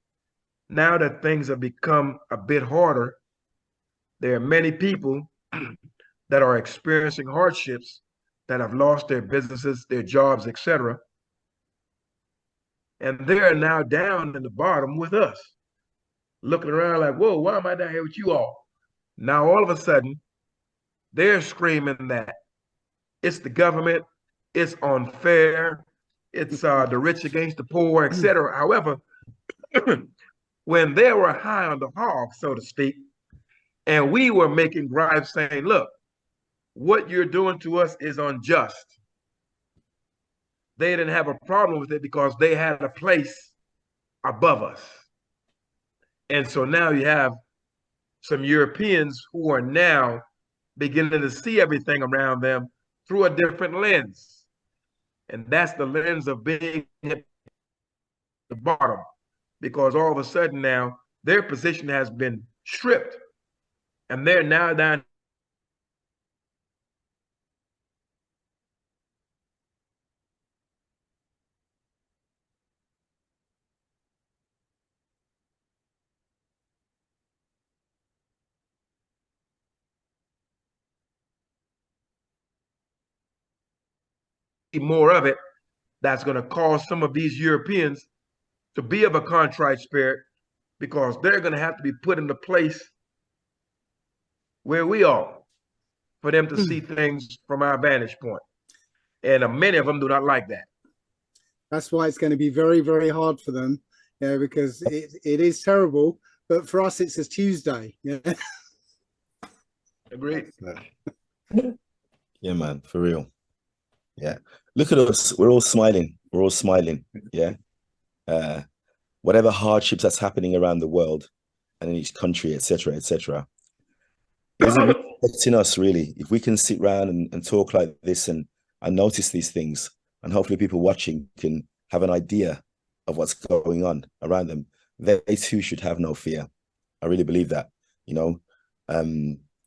Speaker 1: Now that things have become a bit harder, there are many people that are experiencing hardships, that have lost their businesses, their jobs, etc. And they're now down in the bottom with us, looking around like, whoa, why am I down here with you all? Now, all of a sudden, they're screaming that it's the government, it's unfair, it's the rich against the poor, etc. However, when they were high on the hog, so to speak, and we were making gripes saying, look, what you're doing to us is unjust. They didn't have a problem with it because they had a place above us. And so now you have some Europeans who are now beginning to see everything around them through a different lens. And that's the lens of being at the bottom, because all of a sudden now their position has been stripped and they're now down more of it. That's going to cause some of these Europeans to be of a contrite spirit, because they're going to have to be put in the place where we are for them to see things from our vantage point. And many of them do not like that.
Speaker 2: That's why it's going to be very, very hard for them, yeah, because it is terrible. But for us, it's a Tuesday. Yeah.
Speaker 1: Agreed.
Speaker 5: Yeah, man, for real. Yeah. Look at us. We're all smiling. We're all smiling. Yeah. Whatever hardships that's happening around the world and in each country, etc., etc. It isn't affecting us really. If we can sit around and talk like this and notice these things, and hopefully people watching can have an idea of what's going on around them, they too should have no fear. I really believe that. You know,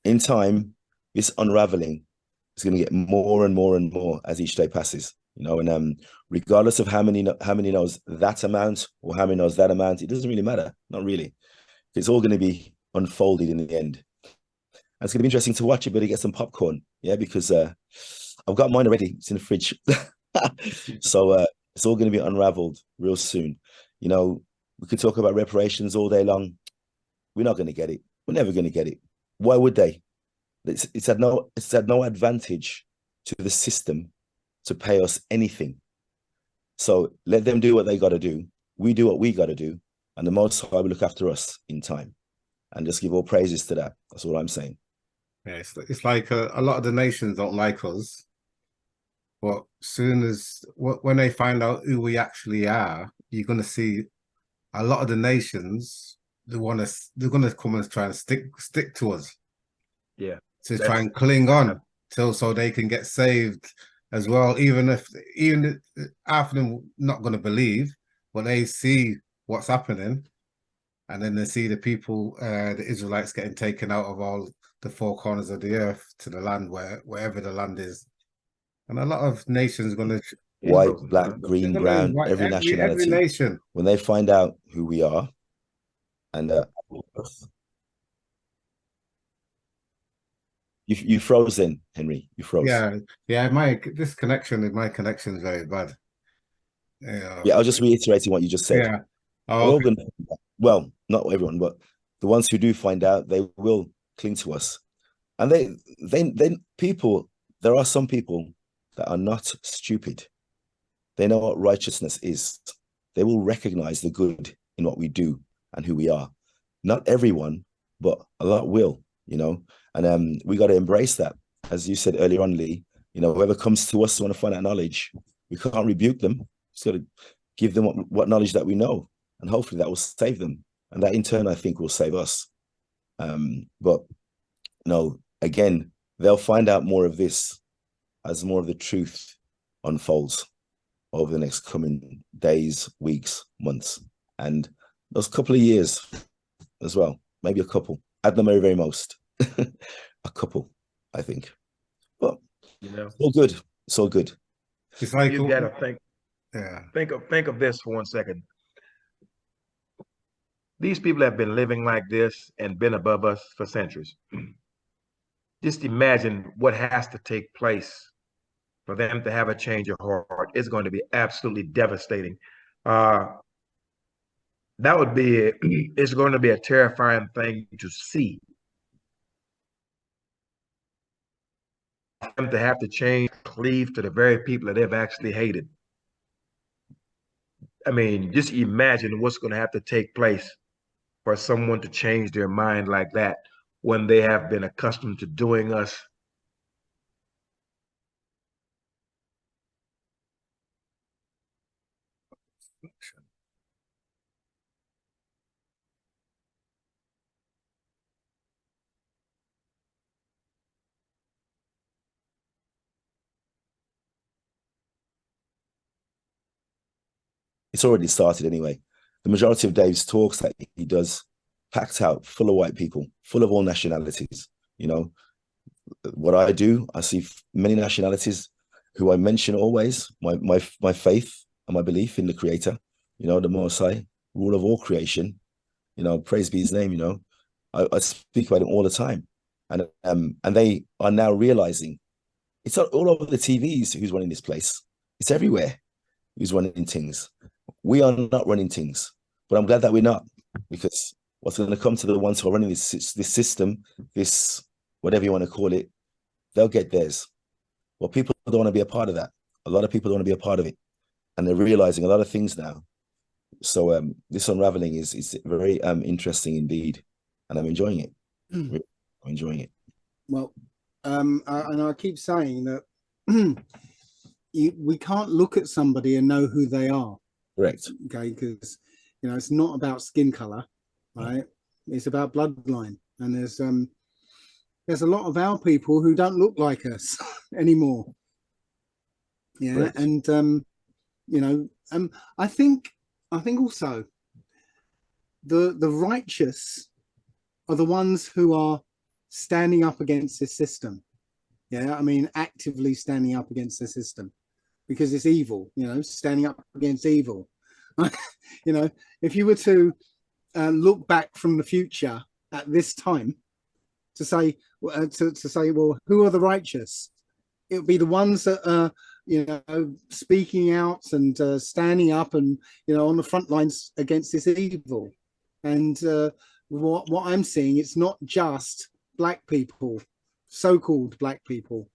Speaker 5: in time, this unraveling is going to get more and more and more as each day passes. You know, and regardless of how many knows that amount or how many knows that amount, it doesn't really matter. Not really. It's all going to be unfolded in the end. And it's going to be interesting to watch it, but to get some popcorn, yeah, because I've got mine already. It's in the fridge. So it's all going to be unraveled real soon. You know, we could talk about reparations all day long. We're not going to get it. We're never going to get it. Why would they? It's had no advantage to the system to pay us anything. So let them do what they got to do. We do what we got to do. And the Most High will look after us in time. And just give all praises to that. That's all I'm saying.
Speaker 3: Yeah, it's like a lot of the nations don't like us. But soon as when they find out who we actually are, you're going to see a lot of the nations, they're going to come and try and stick to us.
Speaker 1: Yeah.
Speaker 3: To try and cling on till so they can get saved as well, even half of them not going to believe, but they see what's happening, and then they see the people, the Israelites getting taken out of all the four corners of the earth to the land wherever the land is, and a lot of nations are going to
Speaker 5: white, black, green, brown, every nationality.
Speaker 3: Every nation,
Speaker 5: when they find out who we are, and you frozen, Henry. You froze.
Speaker 3: Yeah. My connection is very bad.
Speaker 5: Yeah, I was just reiterating what you just said.
Speaker 3: Yeah. Oh, okay.
Speaker 5: Well, not everyone, but the ones who do find out, they will cling to us. And they people, there are some people that are not stupid. They know what righteousness is. They will recognize the good in what we do and who we are. Not everyone, but a lot will, you know, and we got to embrace that. As you said earlier on, Lee, you know, whoever comes to us to want to find out knowledge, we can't rebuke them. Just got to give them what knowledge that we know, and hopefully that will save them. And that in turn, I think, will save us. But no, again, they'll find out more of this as more of the truth unfolds over the next coming days, weeks, months, and those couple of years as well. Maybe a couple at the very, very most. A couple, I think. But
Speaker 1: You know,
Speaker 5: it's all good. It's all good.
Speaker 3: It's like,
Speaker 1: you gotta think.
Speaker 3: yeah,
Speaker 1: Think of this for 1 second. These people have been living like this and been above us for centuries. Just imagine what has to take place for them to have a change of heart. It's going to be absolutely devastating. Uh, that would be, it's going to be a terrifying thing to see. Them to have to change, cleave to the very people that they've actually hated. I mean, just imagine what's going to have to take place for someone to change their mind like that when they have been accustomed to doing us.
Speaker 5: It's already started anyway. The majority of Dave's talks that he does, packed out, full of white people, full of all nationalities. You know, what I do, I see many nationalities who I mention always, my faith and my belief in the Creator, you know, the Most High, rule of all creation, you know, praise be his name, you know. I speak about him all the time. And they are now realizing it's not all over the TVs who's running this place. It's everywhere who's running things. We are not running things, but I'm glad that we're not, because what's going to come to the ones who are running this system, this whatever you want to call it, they'll get theirs. Well, people don't want to be a part of that. A lot of people don't want to be a part of it, and they're realizing a lot of things now. So this unraveling is very interesting indeed, and I'm enjoying it. I'm enjoying it.
Speaker 2: Well, and I keep saying that we can't look at somebody and know who they are.
Speaker 5: Correct.
Speaker 2: Okay, because you know it's not about skin color, right? It's about bloodline, and there's a lot of our people who don't look like us anymore. Yeah,
Speaker 5: Correct.
Speaker 2: and you know, I think also the righteous are the ones who are standing up against this system. Yeah, I mean, actively standing up against the system because it's evil. You know, standing up against evil. You know, if you were to look back from the future at this time to say, well, who are the righteous? It would be the ones that are, you know, speaking out and standing up and, you know, on the front lines against this evil. And what I'm seeing, it's not just black people, so-called black people.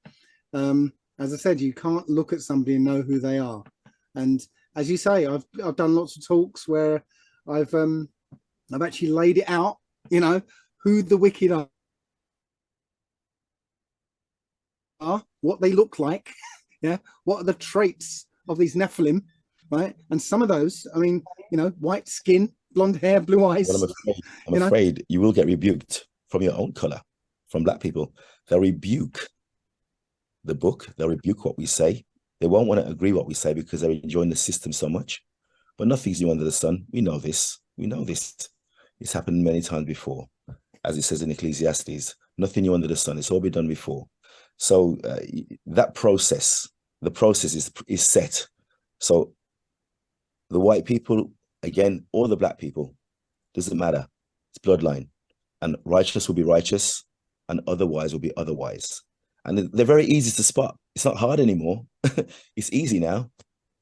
Speaker 2: As I said, you can't look at somebody and know who they are. And as you say, I've done lots of talks where I've actually laid it out, you know, who the wicked are, what they look like, yeah, what are the traits of these Nephilim, right? And some of those, I mean, you know, white skin, blonde hair, blue eyes.
Speaker 5: Well, I'm afraid you will get rebuked from your own color, from black people. They'll rebuke the book. They'll rebuke what we say. They won't want to agree what we say because they're enjoying the system so much. But nothing's new under the sun. We know this. We know this. It's happened many times before. As it says in Ecclesiastes, nothing new under the sun. It's all been done before. So that process, the process is set. So the white people, again, or the black people, doesn't matter. It's bloodline. And righteous will be righteous and otherwise will be otherwise. And they're very easy to spot. It's not hard anymore. It's easy now.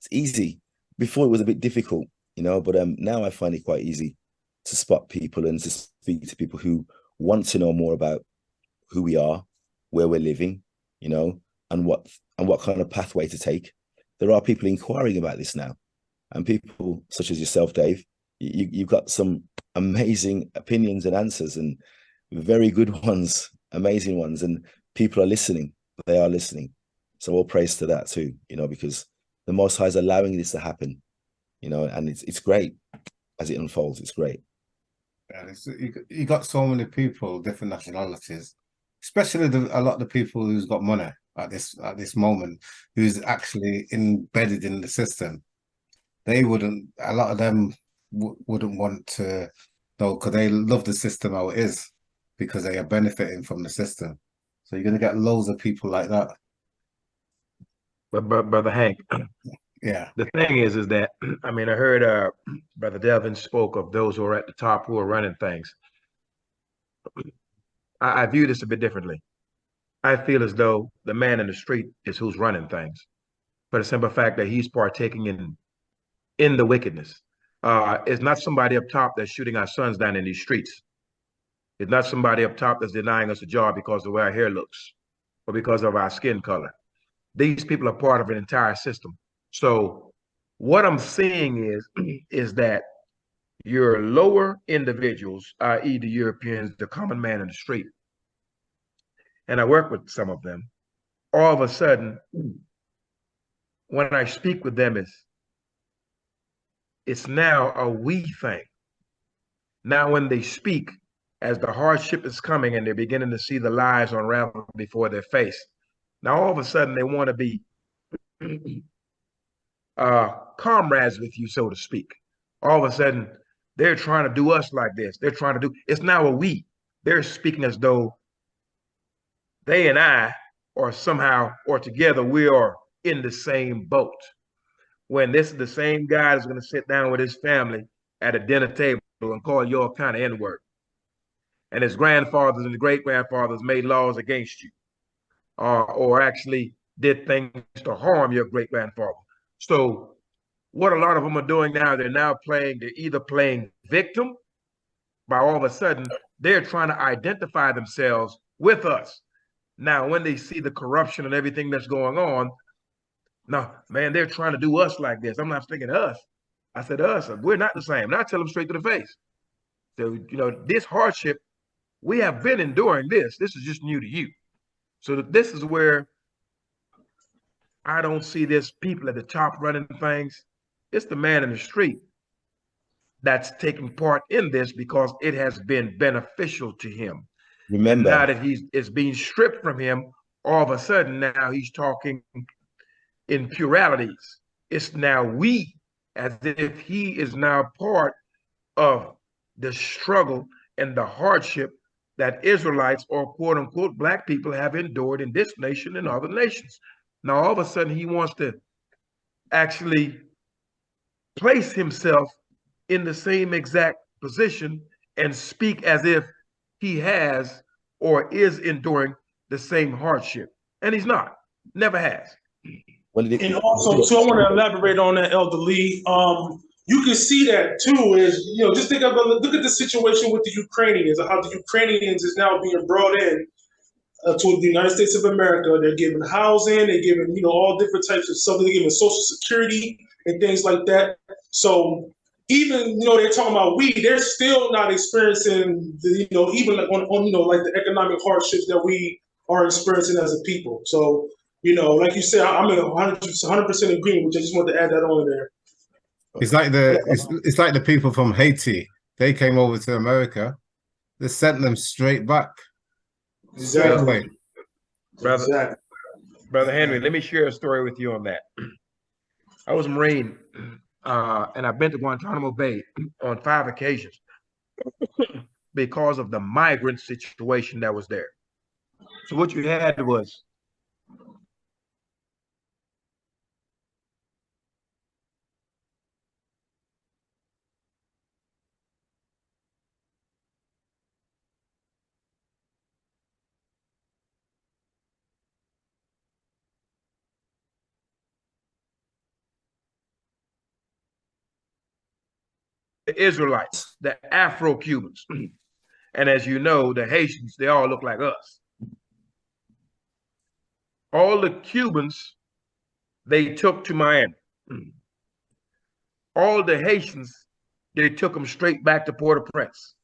Speaker 5: It's easy. Before it was a bit difficult, you know, but now I find it quite easy to spot people and to speak to people who want to know more about who we are, where we're living, you know, and what kind of pathway to take. There are people inquiring about this now, and people such as yourself, Dave, you've got some amazing opinions and answers, and very good ones, amazing ones, and people are listening. They are listening. So all praise to that too, because the Most High is allowing this to happen, and it's great as it unfolds. It's great.
Speaker 3: Yeah, you got so many people, different nationalities, especially a lot of the people who's got money at this moment, who's actually embedded in the system. A lot of them wouldn't want to know, because they love the system how it is, because they are benefiting from the system. So you're going to get loads of people like that.
Speaker 1: But Brother Hank,
Speaker 3: yeah,
Speaker 1: the thing is that I heard Brother Delvin spoke of those who are at the top who are running things. I view this a bit differently. I feel as though the man in the street is who's running things, for the simple fact that he's partaking in the wickedness. It's not somebody up top that's shooting our sons down in these streets. It's not somebody up top that's denying us a job because of the way our hair looks or because of our skin color. These people are part of an entire system. So what I'm seeing is that your lower individuals, i.e. the Europeans, the common man in the street, and I work with some of them, all of a sudden, when I speak with them, it's now a we thing. Now when they speak, as the hardship is coming and they're beginning to see the lies unravel before their face, now all of a sudden they want to be comrades with you, so to speak. All of a sudden, they're trying to do us like this. They're trying to do, it's now a we. They're speaking as though they and I are somehow, or together, we are in the same boat. When this is the same guy that's going to sit down with his family at a dinner table and call you all kind of N-word. And his grandfathers and great grandfathers made laws against you, or actually did things to harm your great grandfather. So what a lot of them are doing now, they're either playing victim by all of a sudden, they're trying to identify themselves with us. Now, when they see the corruption and everything that's going on, no, man, they're trying to do us like this. I'm not thinking us. I said us. We're not the same. And I tell them straight to the face. So, this hardship, we have been enduring this. This is just new to you. So this is where I don't see this people at the top running things. It's the man in the street that's taking part in this because it has been beneficial to him.
Speaker 5: Remember,
Speaker 1: and now that it's being stripped from him, all of a sudden now he's talking in pluralities. It's now we, as if he is now part of the struggle and the hardship that Israelites or quote unquote black people have endured in this nation and other nations. Now all of a sudden he wants to actually place himself in the same exact position and speak as if he has or is enduring the same hardship. And he's not, never has.
Speaker 4: And also, too, I want to elaborate on that, Elder Lee. You can see that too. Just look at the situation with the Ukrainians, how the Ukrainians is now being brought in to the United States of America. They're given housing, they're given all different types of stuff. They're given Social Security and things like that. So even they're talking about they're still not experiencing even like on like the economic hardships that we are experiencing as a people. So like you said, I'm in 100% agreement. I just want to add that on there.
Speaker 3: It's like it's like the people from Haiti. They came over to America. They sent them straight back. Straight away.
Speaker 1: Brother Henry, let me share a story with you on that. I was a Marine, and I've been to Guantanamo Bay on 5 occasions because of the migrant situation that was there. So what you had was the Israelites, the Afro-Cubans. And as you know, the Haitians, they all look like us. All the Cubans, they took to Miami. All the Haitians, they took them straight back to Port-au-Prince.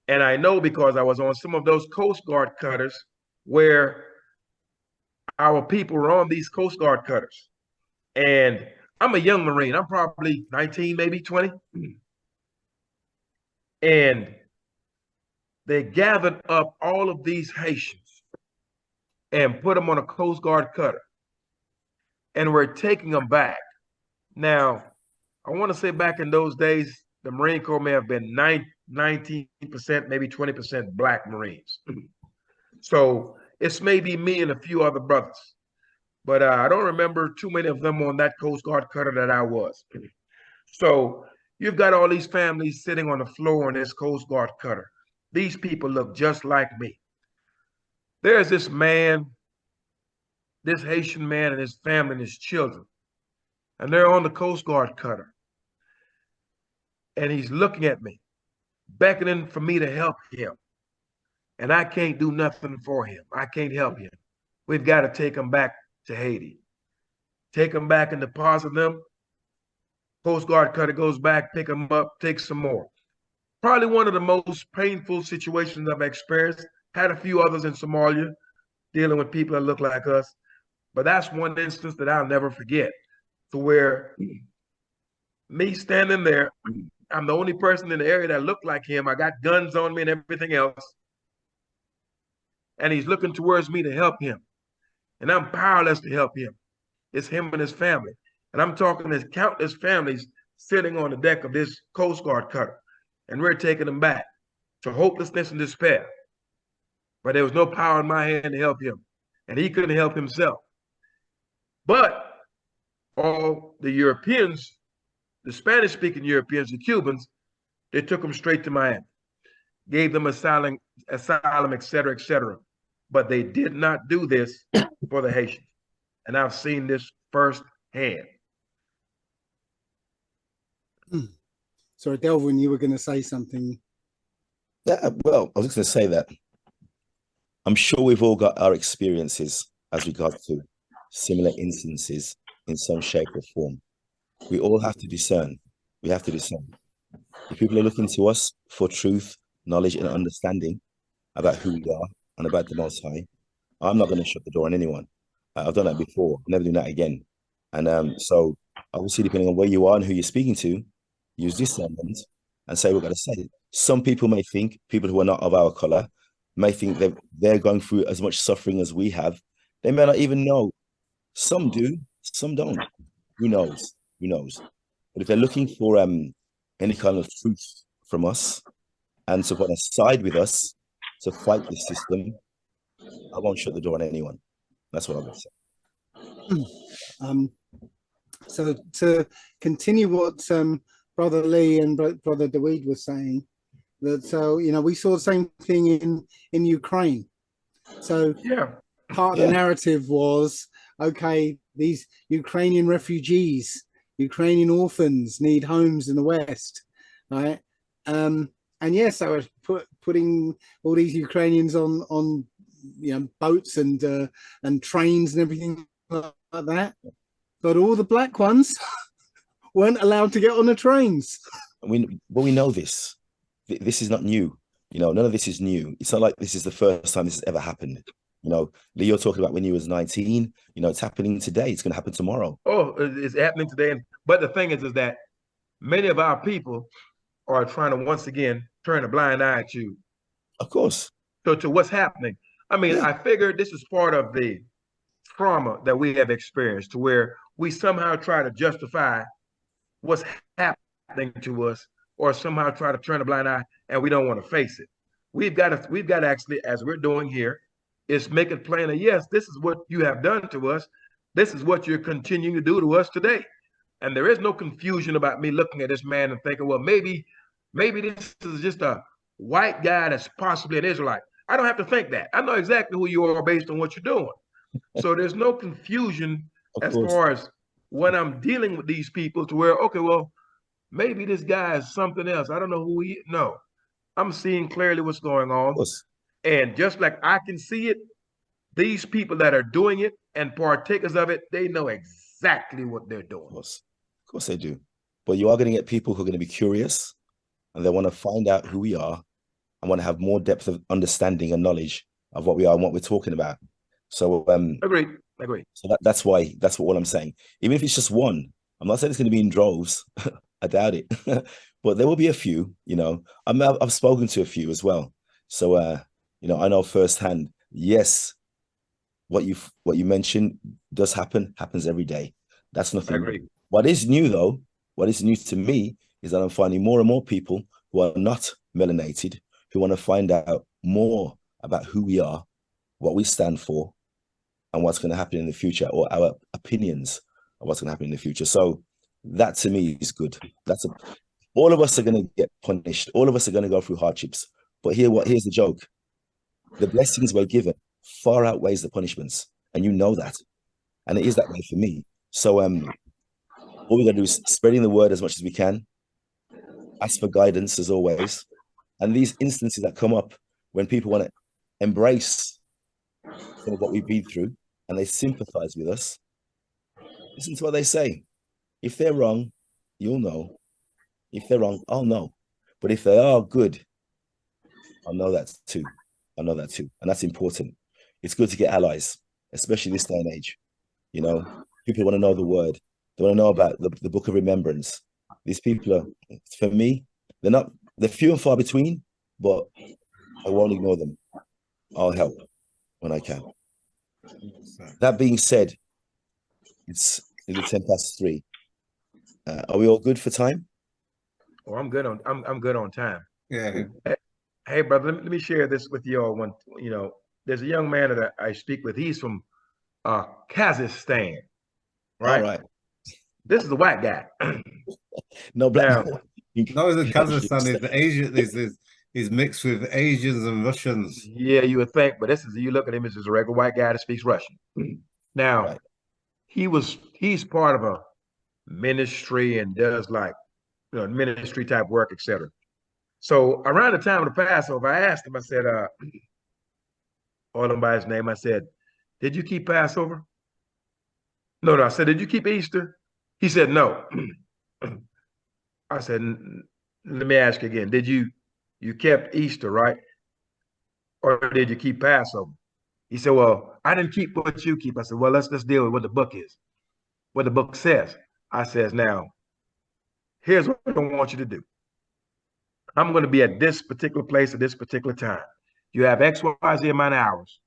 Speaker 1: And I know because I was on some of those Coast Guard cutters where our people were on these Coast Guard cutters. And I'm a young Marine. I'm probably 19, maybe 20. And they gathered up all of these Haitians and put them on a Coast Guard cutter. And we're taking them back. Now, I want to say back in those days, the Marine Corps may have been 19%, maybe 20% Black Marines. So it's maybe me and a few other brothers. But I don't remember too many of them on that Coast Guard cutter that I was. So you've got all these families sitting on the floor on this Coast Guard cutter. These people look just like me. There's this man, this Haitian man and his family and his children, and they're on the Coast Guard cutter. And he's looking at me, beckoning for me to help him. And I can't do nothing for him. I can't help him. We've got to take him back to Haiti. Take them back and deposit them. Coast Guard cutter goes back, pick them up, take some more. Probably one of the most painful situations I've experienced. Had a few others in Somalia dealing with people that look like us. But that's one instance that I'll never forget, to where me standing there, I'm the only person in the area that looked like him. I got guns on me and everything else. And he's looking towards me to help him. And I'm powerless to help him. It's him and his family. And I'm talking there's countless families sitting on the deck of this Coast Guard cutter. And we're taking them back to hopelessness and despair. But there was no power in my hand to help him. And he couldn't help himself. But all the Europeans, the Spanish-speaking Europeans, the Cubans, they took them straight to Miami, gave them asylum, et cetera, et cetera. But they did not do this for the Haitians. And I've seen this firsthand.
Speaker 2: Sorry, Delvin, you were going to say something.
Speaker 5: Well, I was just going to say that I'm sure we've all got our experiences as regards to similar instances in some shape or form. We all have to discern. We have to discern. If people are looking to us for truth, knowledge, and understanding about who we are and about the Most High, I'm not going to shut the door on anyone. I've done that before. I'm never doing that again. And so obviously, depending on where you are and who you're speaking to, use discernment and say what we're going to say. Some people may think, people who are not of our color, may think that they're going through as much suffering as we have. They may not even know. Some do, some don't. Who knows? Who knows? But if they're looking for any kind of truth from us and to want to side with us to fight this system, I won't shut the door on anyone. That's what I'm going to say.
Speaker 2: So to continue what Brother Lee and Brother Dawid were saying, that we saw the same thing in Ukraine. So
Speaker 1: yeah,
Speaker 2: part of the narrative was, okay, these Ukrainian refugees, Ukrainian orphans need homes in the West, right? And yes, I was putting all these Ukrainians on boats and trains and everything like that, but all the black ones weren't allowed to get on the trains.
Speaker 5: We know this. This is not new. None of this is new. It's not like this is the first time this has ever happened. Lee, you're talking about when you was 19. It's happening today. It's going to happen tomorrow.
Speaker 1: Oh, it's happening today. But the thing is that many of our people are trying to once again turn a blind eye to.
Speaker 5: Of course.
Speaker 1: So to what's happening. I mean, I figured this is part of the trauma that we have experienced, to where we somehow try to justify what's happening to us, or somehow try to turn a blind eye, and we don't want to face it. We've got to actually, as we're doing here, is make it plain that yes, this is what you have done to us. This is what you're continuing to do to us today. And there is no confusion about me looking at this man and thinking, well, maybe this is just a white guy that's possibly an Israelite. I don't have to think that. I know exactly who you are based on what you're doing. So there's no confusion as far as when I'm dealing with these people, to where, okay, well, maybe this guy is something else. I don't know who he is. No, I'm seeing clearly what's going on. And just like I can see it, these people that are doing it and partakers of it, they know exactly what they're doing.
Speaker 5: Of course they do. But you are going to get people who are going to be curious and they want to find out who we are and want to have more depth of understanding and knowledge of what we are and what we're talking about. So
Speaker 1: Agreed.
Speaker 5: So that's what I'm saying. Even if it's just one, I'm not saying it's going to be in droves. I doubt it. But there will be a few, you know. I've spoken to a few as well. So you know, I know firsthand, yes, what you mentioned does happens every day. That's nothing.
Speaker 1: I agree.
Speaker 5: What is new though, what is new to me is that I'm finding more and more people who are not melanated, who want to find out more about who we are, what we stand for, and what's going to happen in the future, or our opinions of what's going to happen in the future. So that to me is good. All of us are going to get punished. All of us are going to go through hardships. But here's the joke. The blessings we're given far outweighs the punishments. And you know that. And it is that way for me. So all we got to do is spreading the word as much as we can. Ask for guidance as always. And these instances that come up when people want to embrace some of what we've been through and they sympathize with us, listen to what they say. If they're wrong, you'll know. If they're wrong, I'll know. But if they are good, I'll know that too. I know that too. And that's important. It's good to get allies, especially this day and age. You know, people want to know the word. They want to know about the book of remembrance. These people are, for me, they're few and far between, but I won't ignore them. I'll help when I can. That being said, it's 3:10. Are we all good for time?
Speaker 1: Oh, I'm good on time.
Speaker 3: Yeah.
Speaker 1: Hey, brother, let me share this with you all. One, you know, there's a young man that I speak with. He's from Kazakhstan, right?
Speaker 5: All right.
Speaker 1: This is a white guy.
Speaker 5: No, black.
Speaker 3: No, the Kazakhstan is the Asian. Is mixed with Asians and Russians.
Speaker 1: Yeah, you would think, but you look at him as just a regular white guy that speaks Russian. Now,
Speaker 5: Right.
Speaker 1: he's part of a ministry and does like, you know, ministry type work, etc. So around the time of the Passover, I asked him, I said, all him by his name, I said, did you keep Passover? No, I said, did you keep Easter? He said, no. I said, let me ask you again, did you kept Easter, right? Or did you keep Passover? He said, well, I didn't keep what you keep. I said, well, let's deal with what the book is, what the book says. I says, now, here's what I want you to do. I'm going to be at this particular place at this particular time. You have X, Y, Z amount of hours.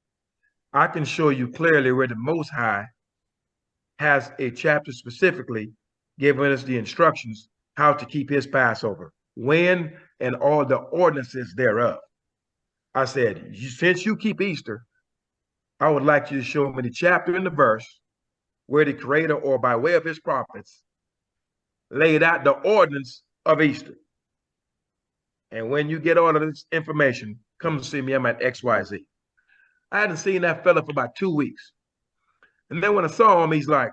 Speaker 1: I can show you clearly where the Most High has a chapter specifically giving us the instructions how to keep his Passover, when, and all the ordinances thereof. I said, since you keep Easter, I would like you to show me the chapter and the verse where the Creator, or by way of his prophets, laid out the ordinance of Easter. And when you get all of this information, come see me. I'm at XYZ. I hadn't seen that fella for about 2 weeks. And then when I saw him, he's like,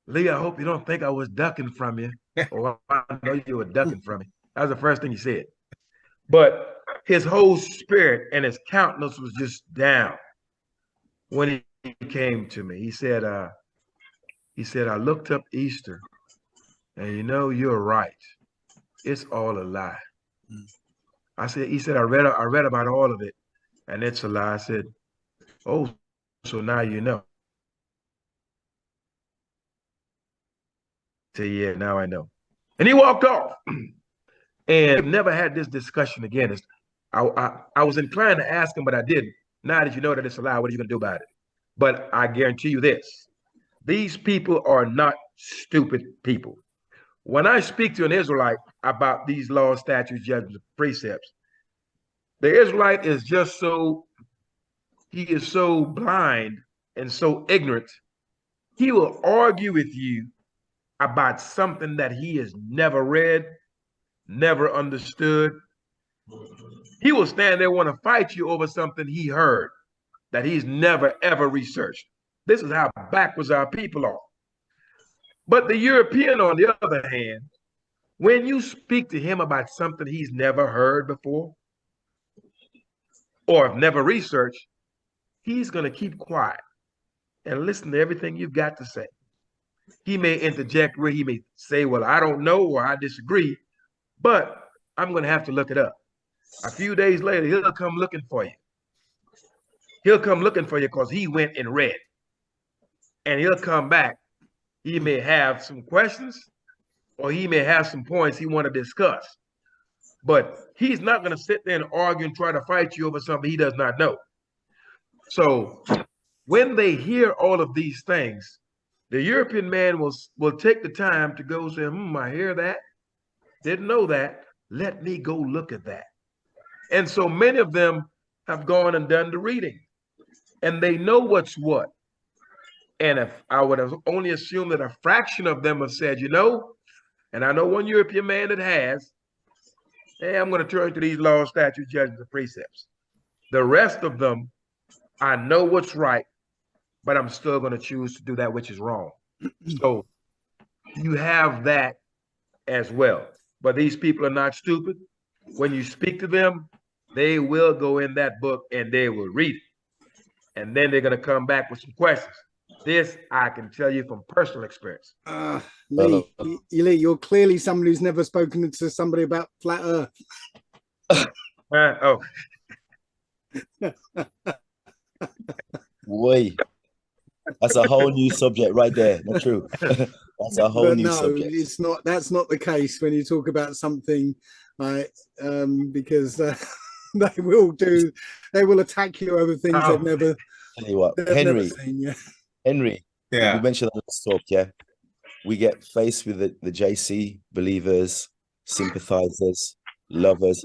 Speaker 1: Lee, I hope you don't think I was ducking from you. Or I know you were ducking from me. That was the first thing he said. But his whole spirit and his countenance was just down when he came to me. He said, I looked up Easter, and you know, you're right. It's all a lie. He said, I read about all of it, and it's a lie. I said, oh, so now you know. I said, yeah, now I know. And he walked off. And never had this discussion again. I was inclined to ask him, but I didn't. Now that you know that it's a lie, what are you going to do about it? But I guarantee you this. These people are not stupid people. When I speak to an Israelite about these laws, statutes, judgments, precepts, the Israelite is just he is so blind and so ignorant. He will argue with you about something that he has never read, never understood. He will stand there want to fight you over something he heard that he's never, ever researched. This is how backwards our people are. But the European, on the other hand, when you speak to him about something he's never heard before or never researched, he's going to keep quiet and listen to everything you've got to say. He may interject where he may say, well, I don't know, or I disagree, but I'm going to have to look it up. A few days later, he'll come looking for you. He'll come looking for you because he went and read. And he'll come back. He may have some questions, or he may have some points he want to discuss. But he's not going to sit there and argue and try to fight you over something he does not know. So when they hear all of these things, the European man will take the time to go say, I hear that. Didn't know that. Let me go look at that. And so many of them have gone and done the reading, and they know what's what. And if I would have only assumed that a fraction of them have said, and I know one European man that has, hey, I'm going to turn to these laws, statutes, judgments, and precepts. The rest of them, I know what's right, but I'm still going to choose to do that which is wrong. So you have that as well. But these people are not stupid. When you speak to them, they will go in that book and they will read it. And then they're going to come back with some questions. This I can tell you from personal experience.
Speaker 2: Lee, you're clearly somebody who's never spoken to somebody about flat Earth.
Speaker 1: Oh.
Speaker 5: Boy, that's a whole new subject right there. Not true. That's a whole new subject.
Speaker 2: It's not. That's not the case when you talk about something like because they will attack you over things they've never.
Speaker 5: Tell you what,
Speaker 2: Henry, seen, yeah.
Speaker 5: Henry,
Speaker 3: yeah,
Speaker 5: you mentioned that last talk, yeah. We get faced with the JC believers, sympathizers, lovers,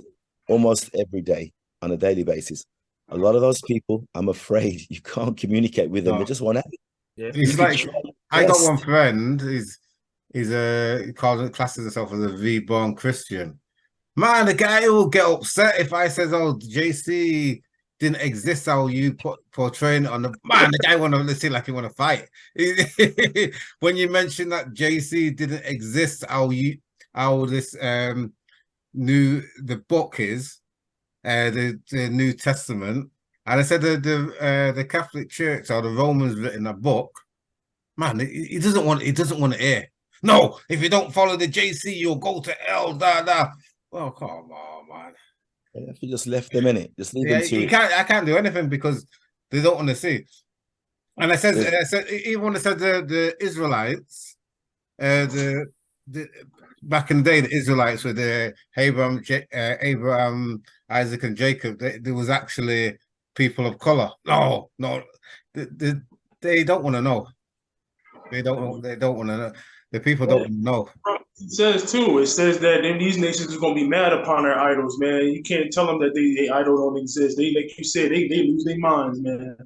Speaker 5: almost every day on a daily basis. A lot of those people, I'm afraid, you can't communicate with them. They just want to.
Speaker 1: Yeah.
Speaker 3: It's like I got one friend. He classes himself as a reborn Christian. Man, the guy will get upset if I says, "Oh, JC didn't exist." How you portraying it on the man? The guy want to seem like he want to fight. When you mention that JC didn't exist, how this the book is the New Testament, and I said the Catholic Church or the Romans written a book. Man, he doesn't want to hear. No, if you don't follow the JC, you'll go to hell. Well, come on, man.
Speaker 5: If you just left them in it, just leave them to it.
Speaker 3: I can't do anything because they don't want to see. And I said, even when I said the Israelites, the back in the day, the Israelites were the Abraham, Isaac, and Jacob. There was actually people of color. No, they don't want to know. They don't want to know. The people don't know.
Speaker 4: It says that these nations are going to be mad upon their idols, man. You can't tell them that they idol don't exist. They, like you said, they lose their minds, man.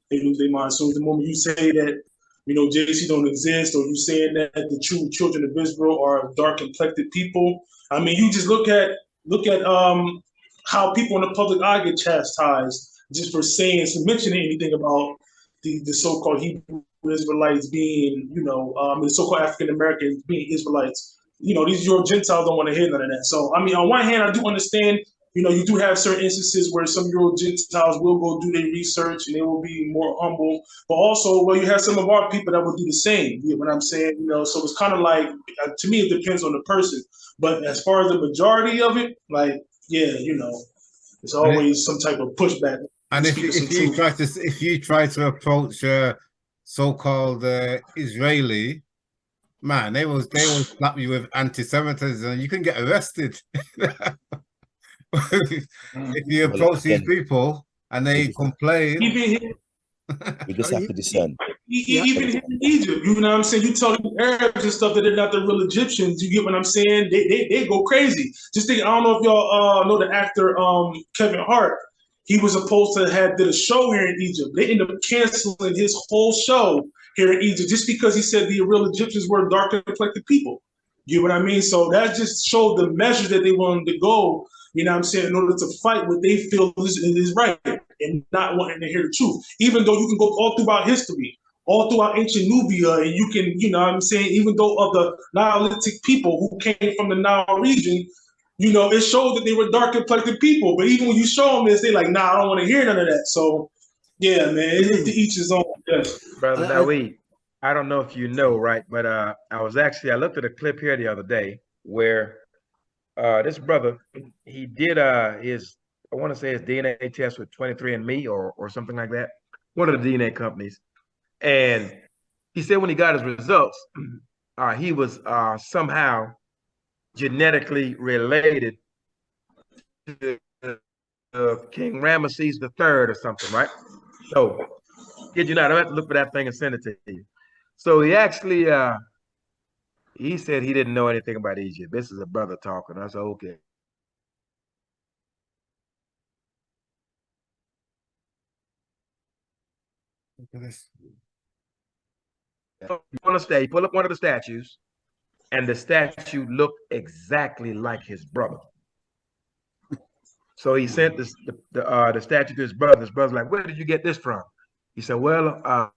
Speaker 4: They lose their minds. So the moment you say that, JC don't exist, or you saying that the true children of Israel are dark complected people. I mean, you just look at how people in the public eye get chastised just for mentioning anything about the so-called Hebrew Israelites being, the so-called African Americans being Israelites. These your Gentiles don't want to hear none of that. So, I mean, on one hand, I do understand, you do have certain instances where some Euro Gentiles will go do their research and they will be more humble. But also, you have some of our people that will do the same. You know what I'm saying? So it's kind of like, to me, it depends on the person. But as far as the majority of it, it's always some type of pushback.
Speaker 3: And if you try to approach so-called Israeli, man, they will slap you with anti-Semitism and you can get arrested. If you approach these people and they complain,
Speaker 5: we just have to discern.
Speaker 4: Even in Egypt, you know what I'm saying? You tell them Arabs and stuff that they're not the real Egyptians. You get what I'm saying? They go crazy. Just think, I don't know if y'all know the actor Kevin Hart. He was supposed to did a show here in Egypt. They ended up canceling his whole show here in Egypt just because he said the real Egyptians were dark complected people. You know what I mean? So that just showed the measure that they wanted to go, you know what I'm saying, in order to fight what they feel is right and not wanting to hear the truth. Even though you can go all throughout history, all throughout ancient Nubia, and you can, you know what I'm saying, even though of the Nihilistic people who came from the Nile region, it showed that they were dark complected people. But even when you show them this, they're like, nah, I don't want to hear none of that. So Yeah, man. It's to each his own. Yes.
Speaker 1: Brother Dawid, I don't know if you know, right? But I looked at a clip here the other day where this brother, he did his, I want to say his DNA test with 23andMe or something like that, one of the DNA companies. And he said when he got his results, he was somehow genetically related to King Ramesses III or something, right? So, kid you not, I don't have to look for that thing and send it to you. So he actually, he said he didn't know anything about Egypt. This is a brother talking. I said, okay. On the stage, pull up one of the statues, and the statue looked exactly like his brother. So he sent the statue to his brother. His brother's like, "Where did you get this from?" He said, "Well,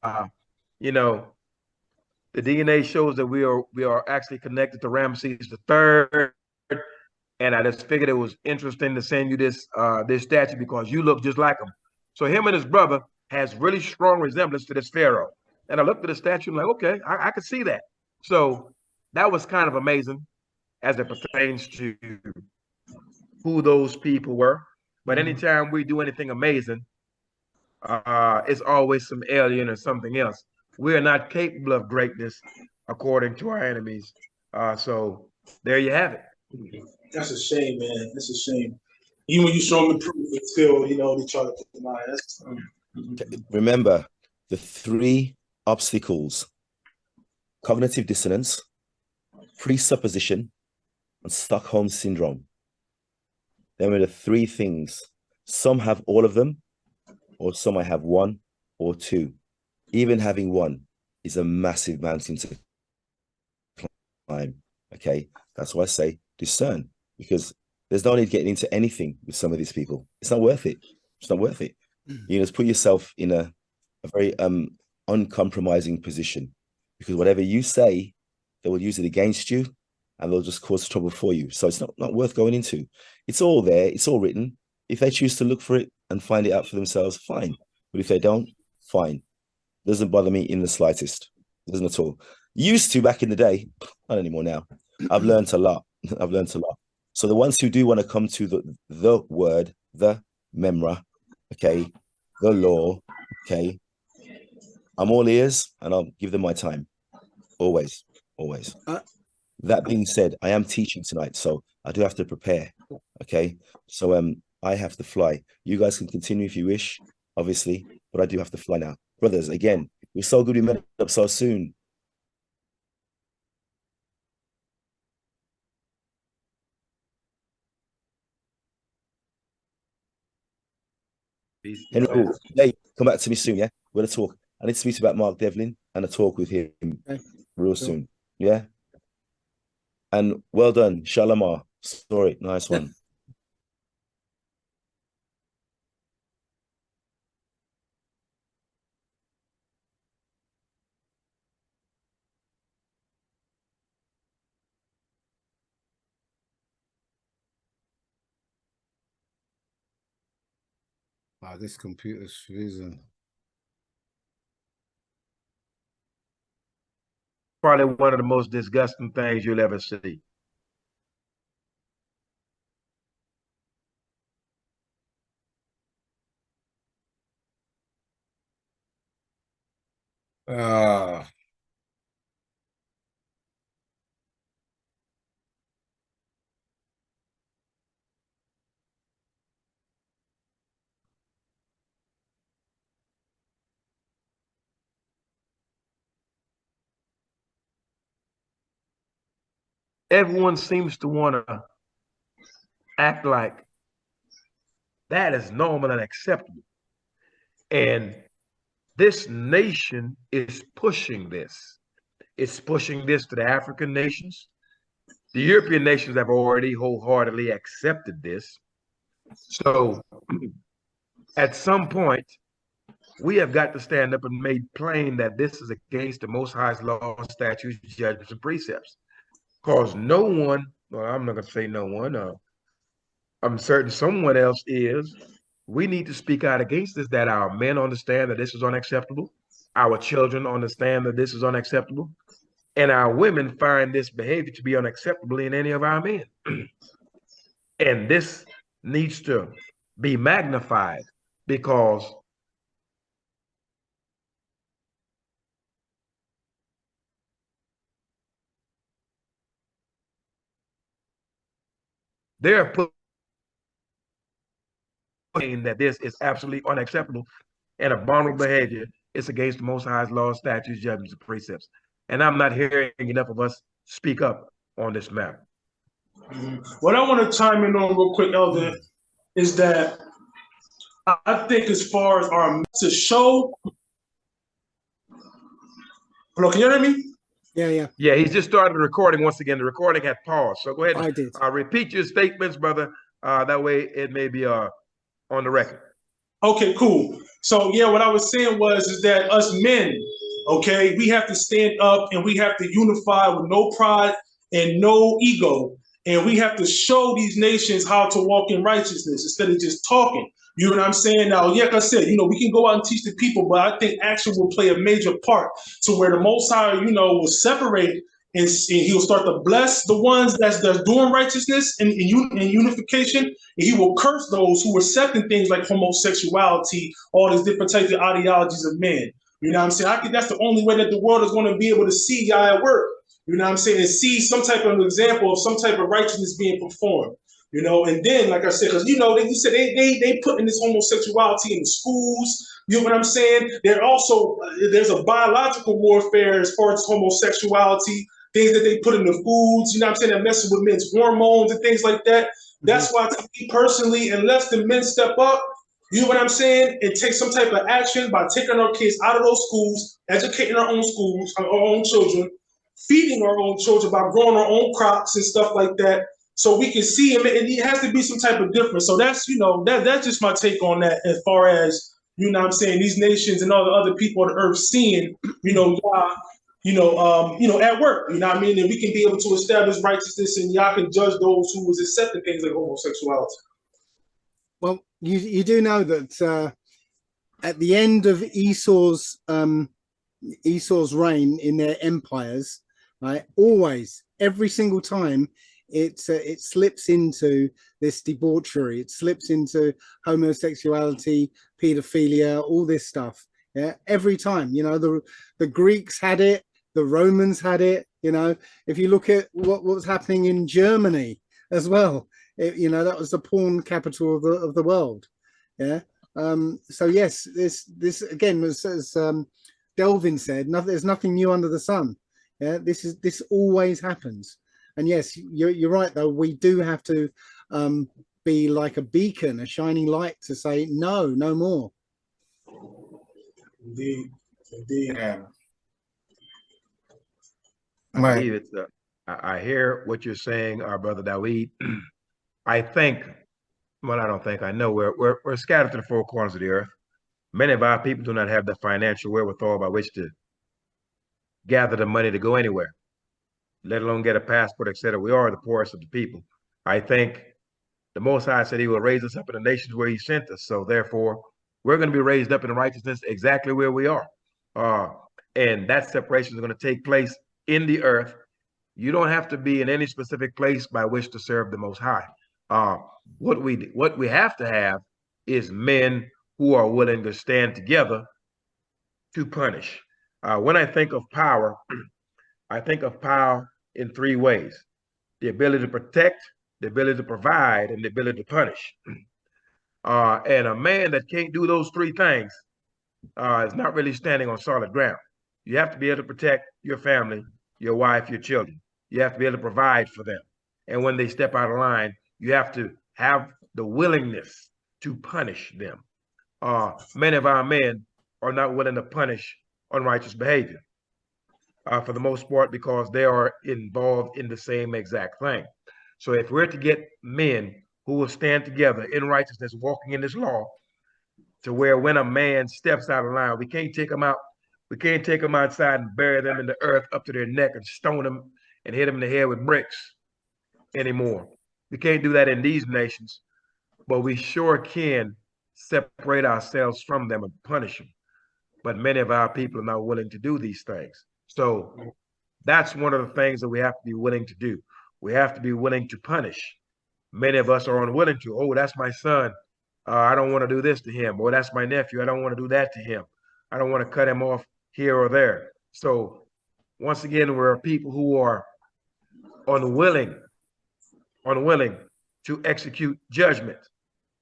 Speaker 1: you know, the DNA shows that we are actually connected to Ramesses III, and I just figured it was interesting to send you this statue because you look just like him." So him and his brother has really strong resemblance to this pharaoh. And I looked at the statue and like, okay, I could see that. So that was kind of amazing as it pertains to who those people were. But anytime we do anything amazing, it's always some alien or something else. We are not capable of greatness according to our enemies. So there you have it.
Speaker 4: That's a shame, man. That's a shame. Even when you show them the proof, it's still, they try to deny. That's
Speaker 5: Remember the three obstacles: cognitive dissonance, presupposition, and Stockholm syndrome. There are the three things. Some have all of them, or some might have one or two. Even having one is a massive mountain to climb. Okay, that's why I say discern, because there's no need getting into anything with some of these people. It's not worth it. It's not worth it. You just put yourself in a very uncompromising position, because whatever you say, they will use it against you, and they'll just cause trouble for you. So it's not worth going into. It's all there. It's all written. If they choose to look for it and find it out for themselves, fine. But if they don't, fine. It doesn't bother me in the slightest. It doesn't at all. Used to back in the day, not anymore now. I've learned a lot. I've learned a lot. So the ones who do want to come to the word, the memra, okay, the law, okay, I'm all ears and I'll give them my time. Always, always. That being said, I am teaching tonight, so I do have to prepare. Okay, so I have to fly. You guys can continue if you wish, obviously, but I do have to fly now. Brothers, again, we're so good we met up so soon. Henry, hey, come back to me soon, yeah? We're gonna talk. I need to speak about Mark Devlin and a talk with him real soon. Yeah. And well done, Shalamar. Sorry, nice one.
Speaker 3: This computer's freezing.
Speaker 1: Probably one of the most disgusting things you'll ever see.
Speaker 3: Ah.
Speaker 1: Everyone seems to want to act like that is normal and acceptable. And this nation is pushing this. It's pushing this to the African nations. The European nations have already wholeheartedly accepted this. So at some point, we have got to stand up and make plain that this is against the Most High's laws, statutes, judgments, and precepts. Because no one, well, I'm not going to say no one, I'm certain someone else is we need to speak out against this, that our men understand that this is unacceptable, our children understand that this is unacceptable, and our women find this behavior to be unacceptable in any of our men. And this needs to be magnified because they're putting that this is absolutely unacceptable and abominable behavior. It's against the Most High's laws, statutes, judgments, and precepts. And I'm not hearing enough of us speak up on this matter.
Speaker 4: What I want to chime in on real quick, Elder, is that I think as far as our to show. Hello, can you hear me?
Speaker 2: Yeah.
Speaker 1: Yeah, he's just started the recording once again. The recording had paused. So go ahead.
Speaker 2: I did.
Speaker 1: Repeat your statements, brother. That way it may be on the record.
Speaker 4: Okay, cool. So yeah, what I was saying is that us men, okay, we have to stand up and we have to unify with no pride and no ego. And we have to show these nations how to walk in righteousness instead of just talking. You know what I'm saying? Now, like I said, we can go out and teach the people, but I think action will play a major part to where the Most High, will separate and he'll start to bless the ones that's doing righteousness and unification, and he will curse those who are accepting things like homosexuality, all these different types of ideologies of men. You know what I'm saying? I think that's the only way that the world is going to be able to see Yah at work. You know what I'm saying? And see some type of example of some type of righteousness being performed. And then, like I said, because you said they putting this homosexuality in the schools. You know what I'm saying? There's a biological warfare as far as homosexuality, things that they put in the foods. You know what I'm saying? That messing with men's hormones and things like that. That's why, to me personally, unless the men step up, you know what I'm saying, and take some type of action by taking our kids out of those schools, educating our own schools, our own children, feeding our own children by growing our own crops and stuff like that. So we can see him, and it has to be some type of difference. So that's, that's just my take on that as far as, what I'm saying, these nations and all the other people on the earth seeing, at work, you know what I mean? And we can be able to establish righteousness and Yah can judge those who was accepting things like homosexuality.
Speaker 2: Well, you do know that at the end of Esau's reign in their empires, right, always, every single time, it slips into this debauchery. It slips into homosexuality, pedophilia, all this stuff. Yeah, every time. The Greeks had it, the Romans had it. If you look at what was happening in Germany as well, that was the porn capital of the world. Yeah. So yes, this again was, as Delvin said, there's nothing new under the sun. Yeah, this always happens. And yes, you're right, though. We do have to be like a beacon, a shining light to say, no more.
Speaker 4: Indeed.
Speaker 3: Yeah.
Speaker 1: I believe it's I hear what you're saying, brother Dawid. I know we're scattered to the four corners of the earth. Many of our people do not have the financial wherewithal by which to gather the money to go anywhere, let alone get a passport, etc. We are the poorest of the people. I think the Most High said he will raise us up in the nations where he sent us. So therefore, we're going to be raised up in righteousness exactly where we are. And that separation is going to take place in the earth. You don't have to be in any specific place by which to serve the Most High. What we have to have is men who are willing to stand together to punish. When I think of power, I think of power in three ways: the ability to protect, the ability to provide, and the ability to punish. And a man that can't do those three things is not really standing on solid ground. You have to be able to protect your family, your wife, your children. You have to be able to provide for them. And when they step out of line, you have to have the willingness to punish them. Many of our men are not willing to punish unrighteous behavior for the most part because they are involved in the same exact thing. So if we're to get men who will stand together in righteousness, walking in this law, to where when a man steps out of line, we can't take them out. We can't take them outside and bury them in the earth up to their neck and stone them and hit them in the head with bricks anymore. We can't do that in these nations, but we sure can separate ourselves from them and punish them. But many of our people are not willing to do these things. So that's one of the things that we have to be willing to do. We have to be willing to punish. Many of us are unwilling to. Oh, that's my son. I don't want to do this to him. Or that's my nephew. I don't want to do that to him. I don't want to cut him off here or there. So once again, we're people who are unwilling to execute judgment.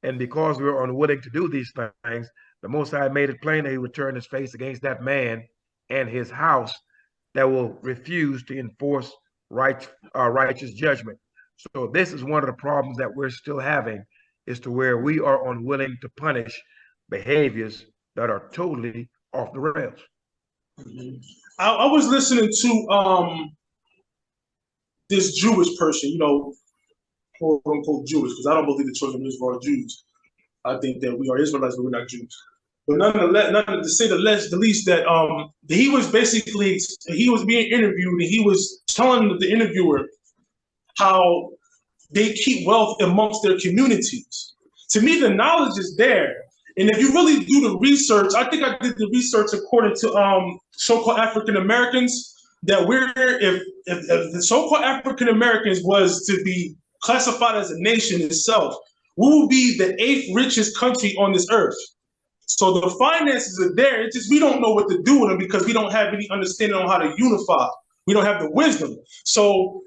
Speaker 1: And because we're unwilling to do these things, the Most High made it plain that he would turn his face against that man and his house that will refuse to enforce righteous judgment. So this is one of the problems that we're still having, is to where we are unwilling to punish behaviors that are totally off the rails.
Speaker 4: I was listening to this Jewish person, you know, quote unquote Jewish, because I don't believe the children of Israel are Jews. I think that we are Israelites, but we're not Jews. But nonetheless, to say the least, that he was being interviewed, and he was telling the interviewer how they keep wealth amongst their communities. To me, the knowledge is there. And if you really do the research, I think I did the research according to so-called African Americans, that if the so-called African Americans was to be classified as a nation itself, we will be the 8th richest country on this earth. So the finances are there. It's just we don't know what to do with them because we don't have any understanding on how to unify. We don't have the wisdom. So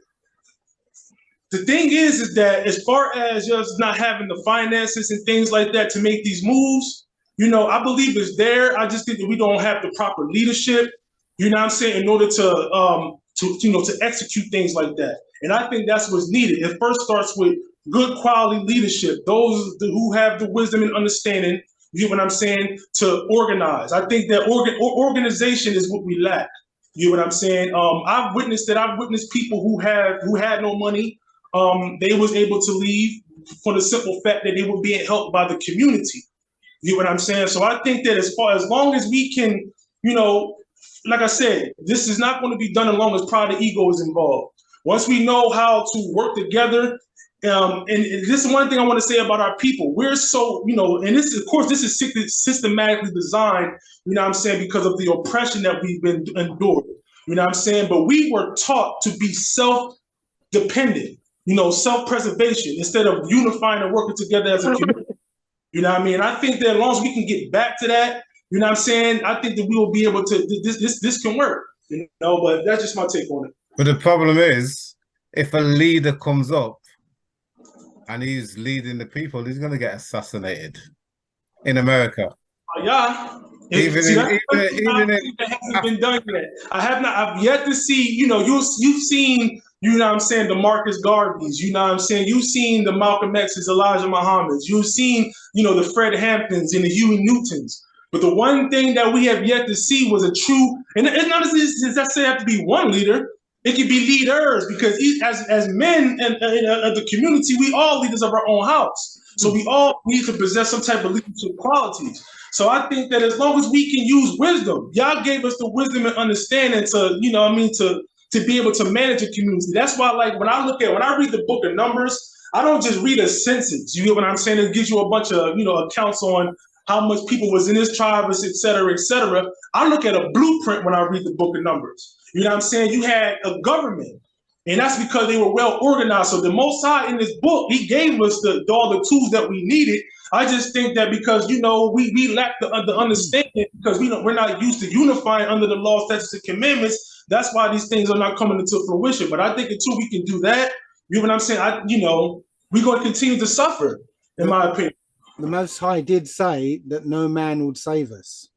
Speaker 4: the thing is that as far as just not having the finances and things like that to make these moves, you know, I believe it's there. I just think that we don't have the proper leadership, you know what I'm saying, in order to execute things like that. And I think that's what's needed. It first starts with good quality leadership, those who have the wisdom and understanding, you know what I'm saying, to organize. I think that organization is what we lack. You know what I'm saying? I've witnessed people who had no money. They was able to leave for the simple fact that they were being helped by the community. You know what I'm saying? So I think that as long as we can, you know, like I said, this is not going to be done as long as pride and ego is involved. Once we know how to work together, and this is one thing I want to say about our people. We're so, you know, and this is, of course, this is systematically designed, you know what I'm saying, because of the oppression that we've been endured. You know what I'm saying? But we were taught to be self-dependent, you know, self-preservation, instead of unifying and working together as a community. You know what I mean? I think that as long as we can get back to that, you know what I'm saying, I think that we will be able to, this can work, you know, but that's just my take on it.
Speaker 3: But the problem is, if a leader comes up and he's leading the people, he's going to get assassinated in America.
Speaker 4: Yeah.
Speaker 3: Even
Speaker 4: that hasn't been done yet. I've yet to see, you know, you've seen, you know what I'm saying, the Marcus Garveys, you know what I'm saying, you've seen the Malcolm X's, Elijah Muhammad's, you've seen, you know, the Fred Hamptons and the Huey Newtons. But the one thing that we have yet to see was a true, and it's not necessarily have to be one leader. It could be leaders, because as men and the community, we all leaders of our own house. So we all need to possess some type of leadership qualities. So I think that as long as we can use wisdom, y'all gave us the wisdom and understanding to, you know what I mean, to be able to manage a community. That's why, like, when I read the book of Numbers, I don't just read a census. You get what I'm saying? It gives you a bunch of, you know, accounts on how much people was in this tribe, et cetera, et cetera. I look at a blueprint when I read the book of Numbers. You know what I'm saying? You had a government, and that's because they were well organized. So the Most High in this book, he gave us all the tools that we needed. I just think that because, you know, we lack the understanding, because we're not used to unifying under the law, statutes, and commandments. That's why these things are not coming into fruition. But I think until we can do that, you know what I'm saying, you know, we're going to continue to suffer, in my opinion.
Speaker 2: The Most High did say that no man would save us.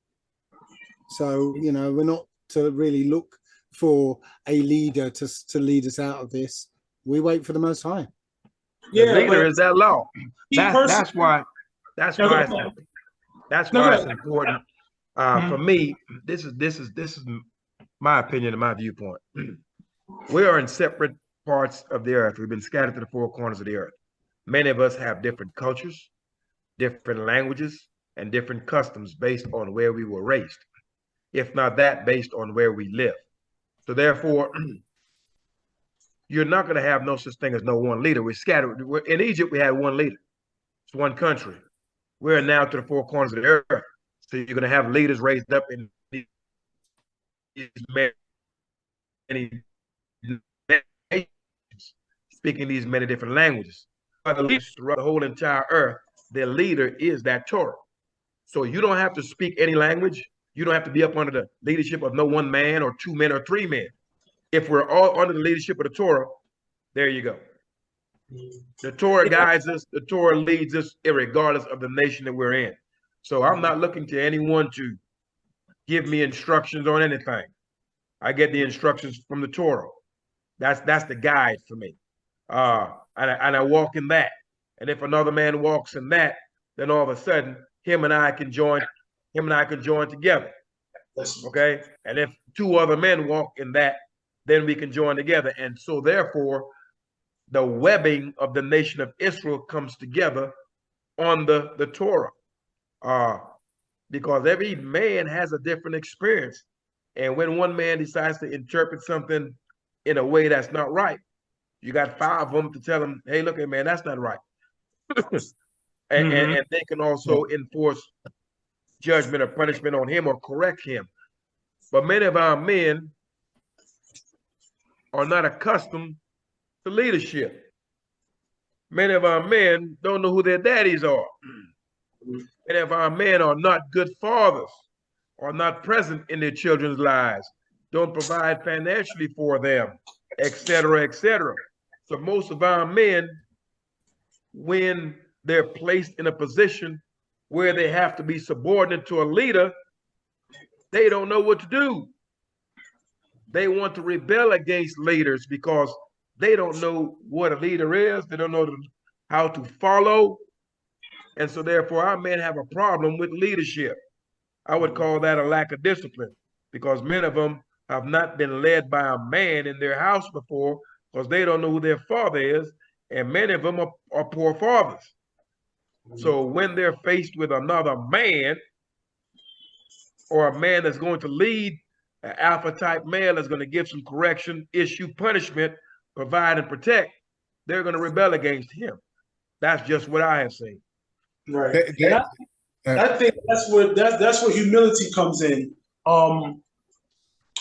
Speaker 2: So, you know, we're not to really look for a leader to lead us out of this. We wait for the Most High.
Speaker 1: The leader is that law. That's why it's important. For me, this is my opinion and my viewpoint. We are in separate parts of the earth. We've been scattered to the four corners of the earth. Many of us have different cultures, different languages, and different customs based on where we were raised, if not that, based on where we live. So therefore, you're not going to have no such thing as no one leader. We're scattered. In Egypt, we had one leader. It's one country. We're now to the four corners of the earth. So you're going to have leaders raised up in these many nations, speaking these many different languages. But the leaders throughout the whole entire earth, their leader is that Torah. So you don't have to speak any language. You don't have to be up under the leadership of no one man or two men or three men. If we're all under the leadership of the Torah, there you go. The Torah guides us. The Torah leads us, regardless of the nation that we're in. So I'm not looking to anyone to give me instructions on anything. I get the instructions from the Torah. That's the guide for me. And I walk in that. And if another man walks in that, then all of a sudden him and I can join together. Okay. And if two other men walk in that, then we can join together. And so therefore, the webbing of the nation of Israel comes together on the Torah. Because every man has a different experience. And when one man decides to interpret something in a way that's not right, you got five of them to tell them, hey, look, man, that's not right. and they can also enforce judgment or punishment on him or correct him. But many of our men are not accustomed to leadership. Many of our men don't know who their daddies are. Many of our men are not good fathers, are not present in their children's lives, don't provide financially for them, etc., etc. So most of our men, when they're placed in a position where they have to be subordinate to a leader, they don't know what to do. They want to rebel against leaders because they don't know what a leader is. They don't know how to follow. And so therefore our men have a problem with leadership. I would call that a lack of discipline, because many of them have not been led by a man in their house before, because they don't know who their father is. And many of them are poor fathers. So when they're faced with another man, or a man that's going to lead, an alpha type male that's going to give some correction, issue punishment, provide and protect, they're going to rebel against him. That's just what I have seen.
Speaker 4: Right. I think that's where humility comes in.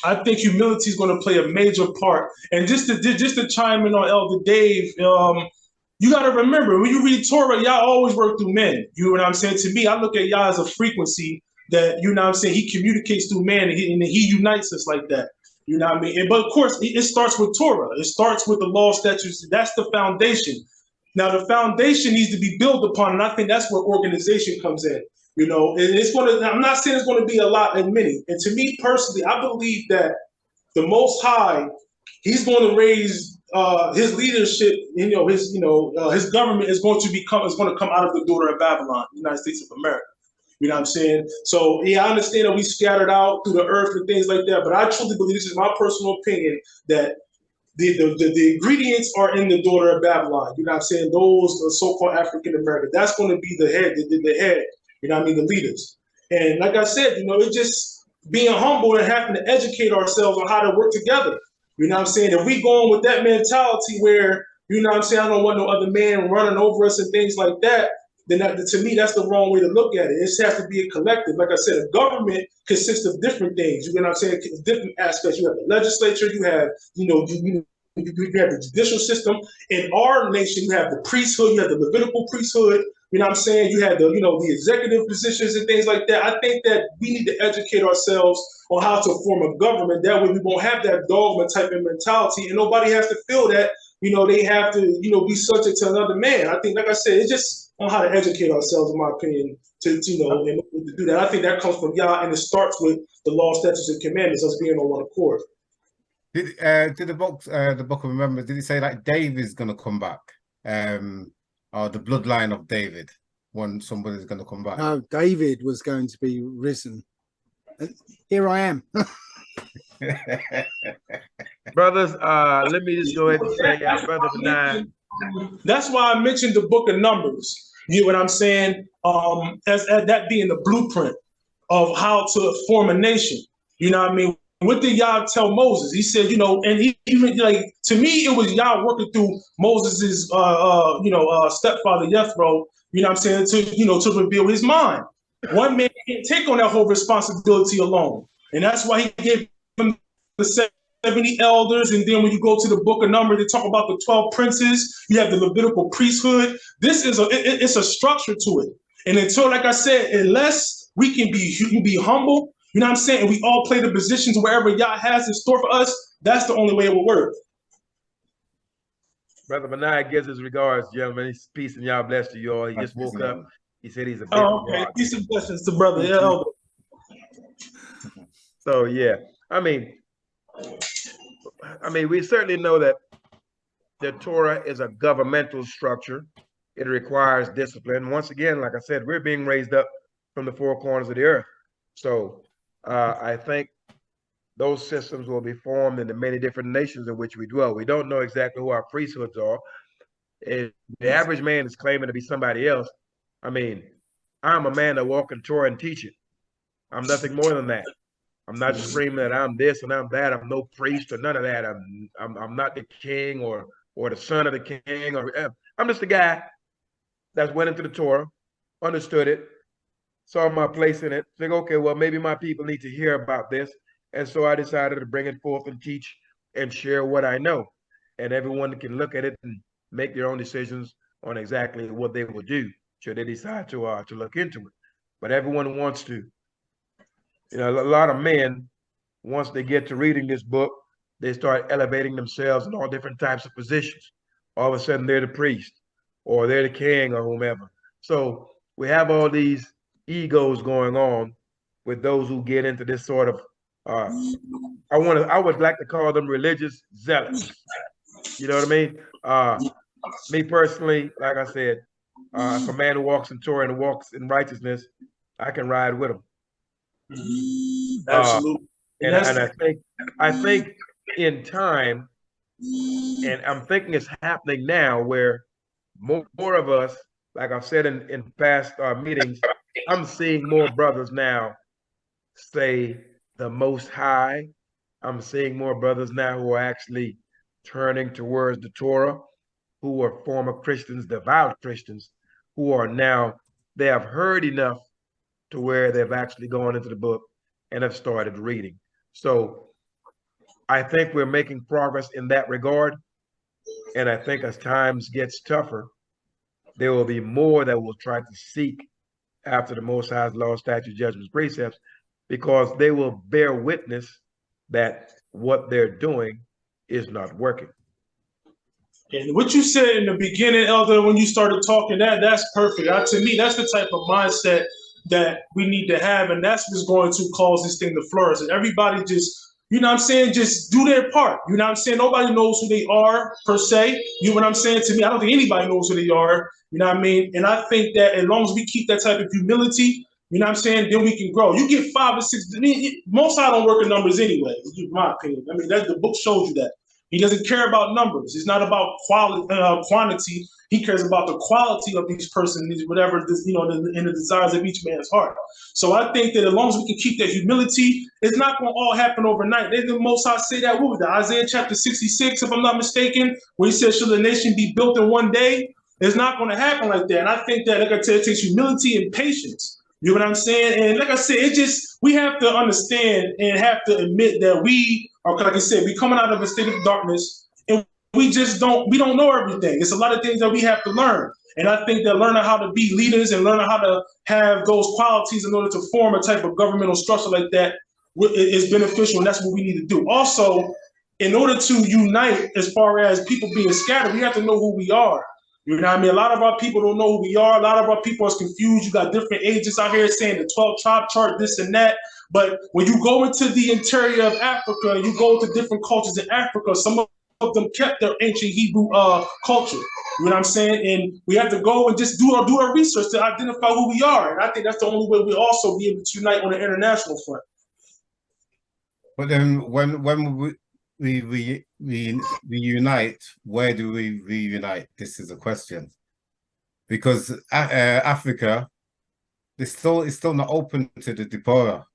Speaker 4: I think humility is going to play a major part. And just to chime in on Elder Dave, you got to remember, when you read Torah, y'all always work through men. You know what I'm saying? To me, I look at y'all as a frequency that, you know what I'm saying, he communicates through man, and he unites us like that. You know what I mean? But of course, it starts with Torah. It starts with the law, statutes. That's the foundation. Now, the foundation needs to be built upon, and I think that's where organization comes in. You know, and it's going to, I'm not saying it's going to be a lot and many. And to me personally, I believe that the Most High, he's going to raise his leadership, his government is going to come out of the daughter of Babylon, the United States of America. You know what I'm saying? So, yeah, I understand that we scattered out through the earth and things like that, but I truly believe, this is my personal opinion, that the ingredients are in the daughter of Babylon. You know what I'm saying? Those so-called African American, that's going to be the head, you know what I mean, the leaders. And like I said, you know, it's just being humble and having to educate ourselves on how to work together. You know what I'm saying? If we going with that mentality where, you know what I'm saying, I don't want no other man running over us and things like that, then to me, that's the wrong way to look at it. It has to be a collective. Like I said, a government consists of different things. You know what I'm saying? Different aspects. You have the legislature, you have, you have the judicial system. In our nation, you have the priesthood, you have the Levitical priesthood. You know what I'm saying? You have the, the executive positions and things like that. I think that we need to educate ourselves on how to form a government. That way we won't have that dogma type of mentality, and nobody has to feel that, they have to, be subject to another man. I think, like I said, it's just on how to educate ourselves, in my opinion, to do that. I think that comes from Yah, and it starts with the law, statutes, and commandments, us being on one accord.
Speaker 3: Did the book of Remembrance, did it say like David's gonna come back? Or the bloodline of David, when somebody's gonna come back?
Speaker 2: No, David was going to be risen. And here I am.
Speaker 1: Brothers, let me just go ahead and say, Brother Benign.
Speaker 4: That's why I mentioned the book of Numbers. You know what I'm saying? As that being the blueprint of how to form a nation. You know what I mean? What did Yah tell Moses? He said, and he even, to me, it was Yah working through Moses's, stepfather Yisrrael, you know what I'm saying, to reveal his mind. One man can't take on that whole responsibility alone. And that's why he gave him the 70 elders. And then when you go to the book of Numbers, they talk about the 12 princes. You have the Levitical priesthood. This is it's a structure to it. And until, like I said, unless we can be humble, you know what I'm saying, and we all play the positions wherever Yah has in store for us, that's the only way it will work.
Speaker 1: Brother Benai gives his regards, gentlemen. He's peace and y'all bless to you all. He just woke up. He said he's a bit.
Speaker 4: Oh, okay. Peace and blessings to brother. Yeah.
Speaker 1: So yeah, I mean, we certainly know that the Torah is a governmental structure. It requires discipline. Once again, like I said, we're being raised up from the four corners of the earth. So I think those systems will be formed in the many different nations in which we dwell. We don't know exactly who our priesthoods are. If the average man is claiming to be somebody else, I mean, I'm a man that walk in Torah and teach it. I'm nothing more than that. I'm not screaming that I'm this and I'm that. I'm no priest or none of that. I'm not the king or the son of the king. I'm just a guy that went into the Torah, understood it, saw my place in it, think, okay, well, maybe my people need to hear about this. And so I decided to bring it forth and teach and share what I know. And everyone can look at it and make their own decisions on exactly what they will do should they decide to look into it. But everyone wants to. You know, a lot of men, once they get to reading this book, they start elevating themselves in all different types of positions. All of a sudden, they're the priest or they're the king or whomever. So we have all these egos going on with those who get into this sort of, I would like to call them religious zealots. You know what I mean? Me personally, like I said, if a man who walks in Torah and walks in righteousness, I can ride with him.
Speaker 4: Absolutely.
Speaker 1: And I think in time, and I'm thinking it's happening now, where more of us, like I've said in past meetings, I'm seeing more brothers now say the Most High. I'm seeing more brothers now who are actually turning towards the Torah, who were former Christians, devout Christians, who are now, they have heard enough to where they've actually gone into the book and have started reading. So I think we're making progress in that regard. And I think as times gets tougher, there will be more that will try to seek after the Most High's law, statutes, judgments, precepts, because they will bear witness that what they're doing is not working.
Speaker 4: And what you said in the beginning, Elder, when you started talking, that's perfect. To me, that's the type of mindset that we need to have, and that's what's going to cause this thing to flourish. And everybody just, you know what I'm saying, just do their part. You know what I'm saying? Nobody knows who they are, per se. You know what I'm saying? To me, I don't think anybody knows who they are. You know what I mean? And I think that as long as we keep that type of humility, you know what I'm saying, then we can grow. You get 5 or 6, I mean, most I don't work in numbers anyway, in my opinion. I mean, the book shows you that. He doesn't care about numbers. It's not about quantity. He cares about the quality of each person, whatever, you know, in the desires of each man's heart. So I think that as long as we can keep that humility, it's not going to all happen overnight. They the Most High say that, what was that, Isaiah chapter 66, if I'm not mistaken, where he says, shall the nation be built in one day? It's not going to happen like that. And I think that, like I said, it takes humility and patience. You know what I'm saying? And like I said, we have to understand and have to admit that we are, like I said, we coming out of a state of darkness, and we don't know everything. It's a lot of things that we have to learn. And I think that learning how to be leaders and learning how to have those qualities in order to form a type of governmental structure like that is beneficial, and that's what we need to do. Also, in order to unite as far as people being scattered, we have to know who we are. You know what I mean? A lot of our people don't know who we are. A lot of our people are confused. You got different agents out here saying the 12 tribe chart, this and that. But when you go into the interior of Africa, and you go to different cultures in Africa, some of them kept their ancient Hebrew culture. You know what I'm saying? And we have to go and just do our research to identify who we are. And I think that's the only way we'll also be able to unite on the international front.
Speaker 3: But then when we unite, where do we reunite? This is a question, because Africa is still not open to the diaspora.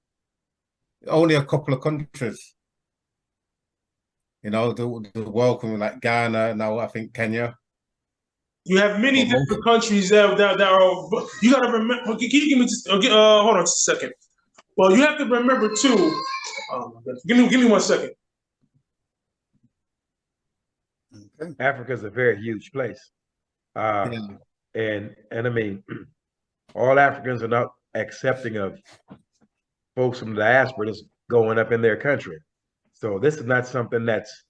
Speaker 3: Only a couple of countries, you know, the welcome, like Ghana, now I think Kenya,
Speaker 4: You have many different countries that are. You got to remember. Can you give me just? Hold on just a second. Well, you have to remember too. Give me 1 second.
Speaker 2: Okay.
Speaker 1: Africa is a very huge place,
Speaker 3: Yeah.
Speaker 1: and I mean, all Africans are not accepting of folks from the diaspora that's going up in their country. So this is not something that's.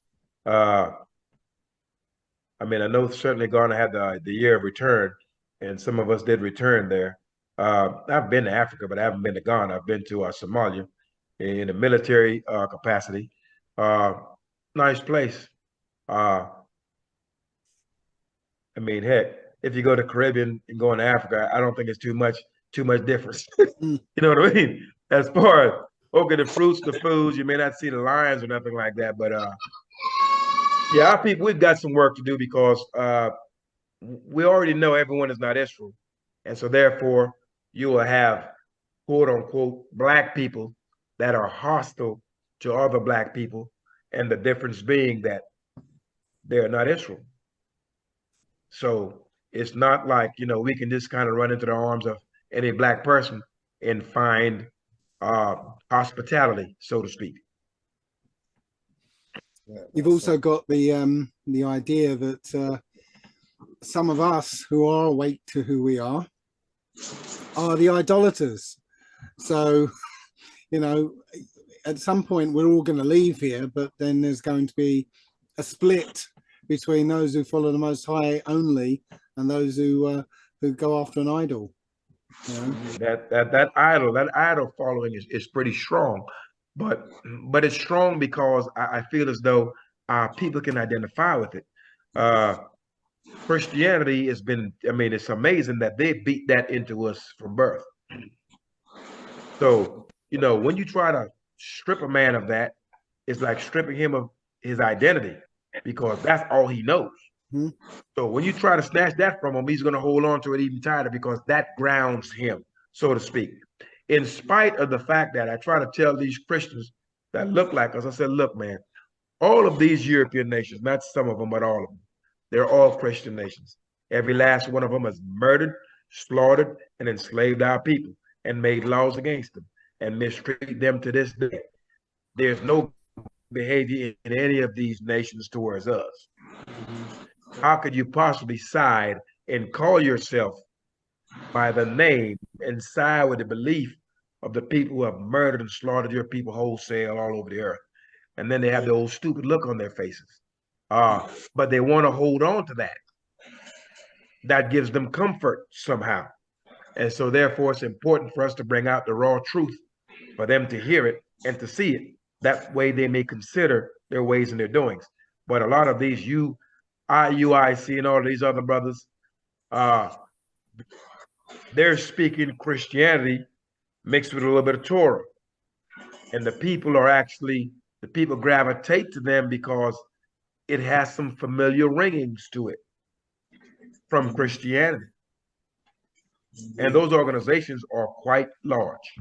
Speaker 1: I mean, I know certainly Ghana had the year of return, and some of us did return there. I've been to Africa, but I haven't been to Ghana. I've been to Somalia in a military capacity. Nice place. I mean, heck, if you go to Caribbean and go into Africa, I don't think it's too much difference. You know what I mean? As far as okay, the fruits, the foods, you may not see the lions or nothing like that, but yeah, our people, we've got some work to do because we already know everyone is not Israel. And so therefore you will have quote unquote black people that are hostile to other black people. And the difference being that they're not Israel. So it's not like, you know, we can just kind of run into the arms of any black person and find hospitality, so to speak.
Speaker 2: You've also got the idea that some of us who are awake to who we are the idolaters. So, you know, at some point we're all going to leave here, but then there's going to be a split between those who follow the Most High only and those who go after an idol. You know?
Speaker 1: That idol following is pretty strong, but it's strong because I feel as though people can identify with it. Christianity has been, I mean, it's amazing that they beat that into us from birth. So, you know, when you try to strip a man of that, it's like stripping him of his identity because that's all he knows.
Speaker 2: Mm-hmm.
Speaker 1: So when you try to snatch that from him, he's going to hold on to it even tighter because that grounds him, so to speak. In spite of the fact that I try to tell these Christians that look like us, I said, look, man, all of these European nations, not some of them, but all of them, they're all Christian nations. Every last one of them has murdered, slaughtered, and enslaved our people and made laws against them and mistreat them to this day. There's no behavior in any of these nations towards us. How could you possibly side and call yourself by the name and side with the belief of the people who have murdered and slaughtered your people wholesale all over the earth? And then they have the old stupid look on their faces. But they want to hold on to that. That gives them comfort somehow. And so therefore it's important for us to bring out the raw truth for them to hear it and to see it. That way they may consider their ways and their doings. But a lot of these IUIC and all of these other brothers, they're speaking Christianity mixed with a little bit of Torah. And the people gravitate to them because it has some familiar ringings to it from Christianity. And those organizations are quite large.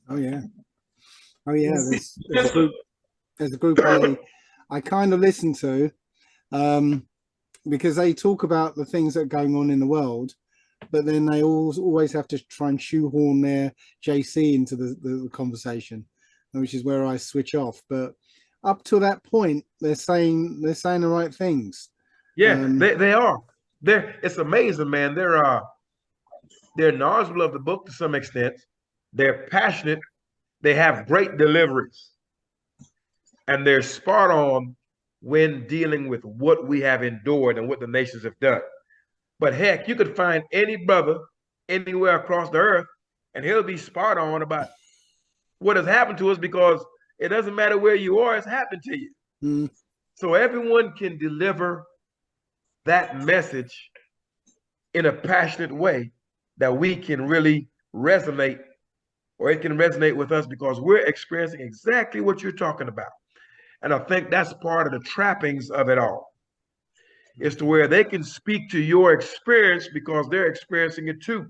Speaker 2: Oh yeah. There's a group I kind of listen to because they talk about the things that are going on in the world, but then they always have to try and shoehorn their JC into the conversation, which is where I switch off. But up to that point, they're saying the right things.
Speaker 1: Yeah, they are. It's amazing, man. They're knowledgeable of the book to some extent. They're passionate. They have great deliveries. And they're spot on when dealing with what we have endured and what the nations have done. But heck, you could find any brother anywhere across the earth, and he'll be spot on about what has happened to us because it doesn't matter where you are, it's happened to you.
Speaker 2: Mm.
Speaker 1: So everyone can deliver that message in a passionate way that we can really resonate, or it can resonate with us because we're experiencing exactly what you're talking about. And I think that's part of the trappings of it all, is to where they can speak to your experience because they're experiencing it too.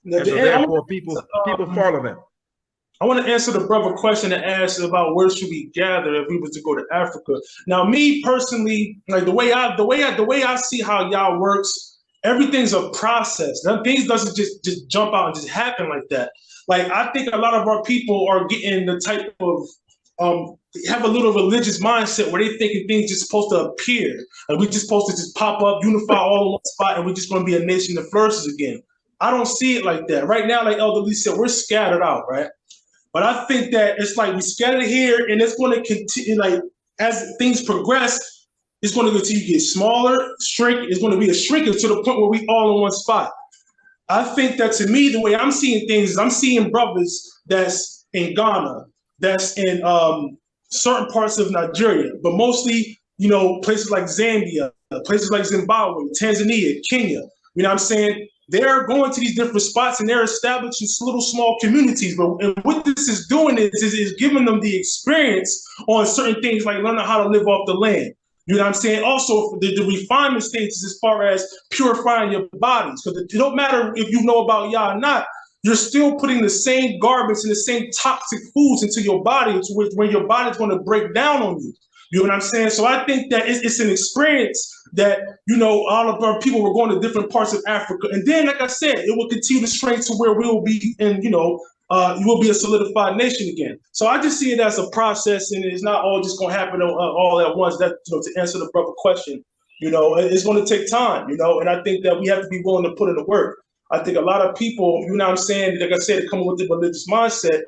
Speaker 1: And so therefore people follow them.
Speaker 4: I want to answer the brother question that asked about where should we gather if we was to go to Africa. Now, me personally, like the way I see how y'all works, everything's a process. Now, things doesn't just jump out and just happen like that. Like I think a lot of our people are getting the type of have a little religious mindset where they thinking things just supposed to appear and we just supposed to just pop up, unify all in one spot, and we're just going to be a nation that flourishes again. I don't see it like that. Right now, like Elder Lee said, we're scattered out, right? But I think that it's like we scattered here, and it's going to continue. Like as things progress, it's going to continue to get smaller, shrink. It's going to be a shrinkage to the point where we all in one spot. I think that to me, the way I'm seeing things is I'm seeing brothers that's in Ghana, that's in certain parts of Nigeria, but mostly, you know, places like Zambia, places like Zimbabwe, Tanzania, Kenya. You know what I'm saying? They're going to these different spots and they're establishing little small communities. But and what this is doing is giving them the experience on certain things like learning how to live off the land. You know what I'm saying? Also, the refinement stages as far as purifying your bodies. Because it don't matter if you know about Yah or not, you're still putting the same garbage and the same toxic foods into your body when your body's going to break down on you. You know what I'm saying? So I think that it's an experience that, you know, all of our people were going to different parts of Africa. And then, like I said, it will continue to shrink to where we will be in, you know, you will be a solidified nation again. So I just see it as a process, and it's not all just going to happen all at once. That, you know, to answer the proper question, you know, it's going to take time, you know, and I think that we have to be willing to put in the work. I think a lot of people, you know what I'm saying, like I said, coming with the religious mindset,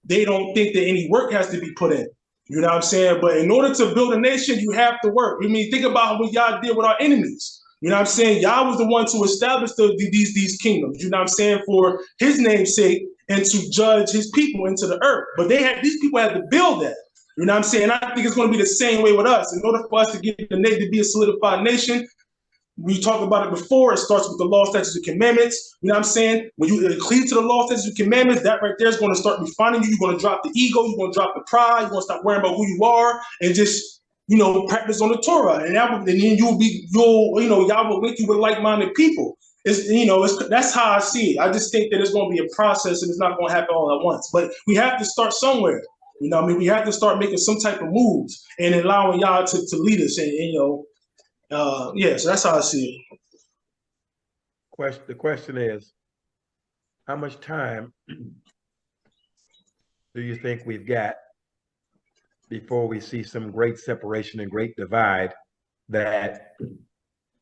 Speaker 4: they don't think that any work has to be put in. You know what I'm saying? But in order to build a nation, you have to work. I mean, think about what Yah did with our enemies. You know what I'm saying? Yah was the one to establish these kingdoms, you know what I'm saying, for his name's sake and to judge his people into the earth. But these people had to build that. You know what I'm saying? I think it's going to be the same way with us. In order for us to get the nation to be a solidified nation, we talked about it before. It starts with the law, statutes, and commandments. You know what I'm saying? When you cleave to the law, statutes, and commandments, that right there is going to start refining you. You're going to drop the ego. You're going to drop the pride. You're going to stop worrying about who you are and just, you know, practice on the Torah. And then y'all will link you with like-minded people. That's how I see it. I just think that it's going to be a process and it's not going to happen all at once. But we have to start somewhere. You know what I mean? We have to start making some type of moves and allowing y'all to lead us and you know, so that's how I see
Speaker 1: it. The question is, how much time do you think we've got before we see some great separation and great divide that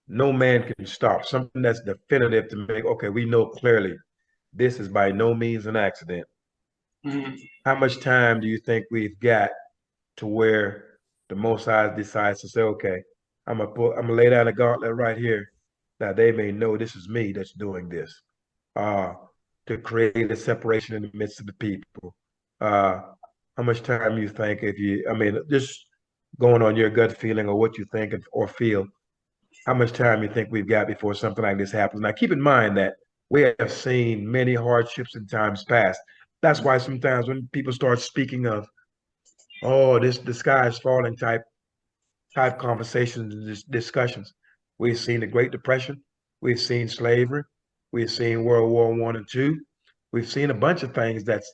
Speaker 1: no man can stop? Something that's definitive to make, okay, we know clearly this is by no means an accident. Mm-hmm. How much time do you think we've got to where the Most High decides to say, okay, I'm gonna lay down a gauntlet right here that they may know this is me that's doing this, to create a separation in the midst of the people. How much time you think just going on your gut feeling or what you think or feel, how much time you think we've got before something like this happens? Now, keep in mind that we have seen many hardships in times past. That's why sometimes when people start speaking of, oh, the sky is falling type conversations and discussions. We've seen the Great Depression. We've seen slavery. We've seen World War I and II. We've seen a bunch of things that's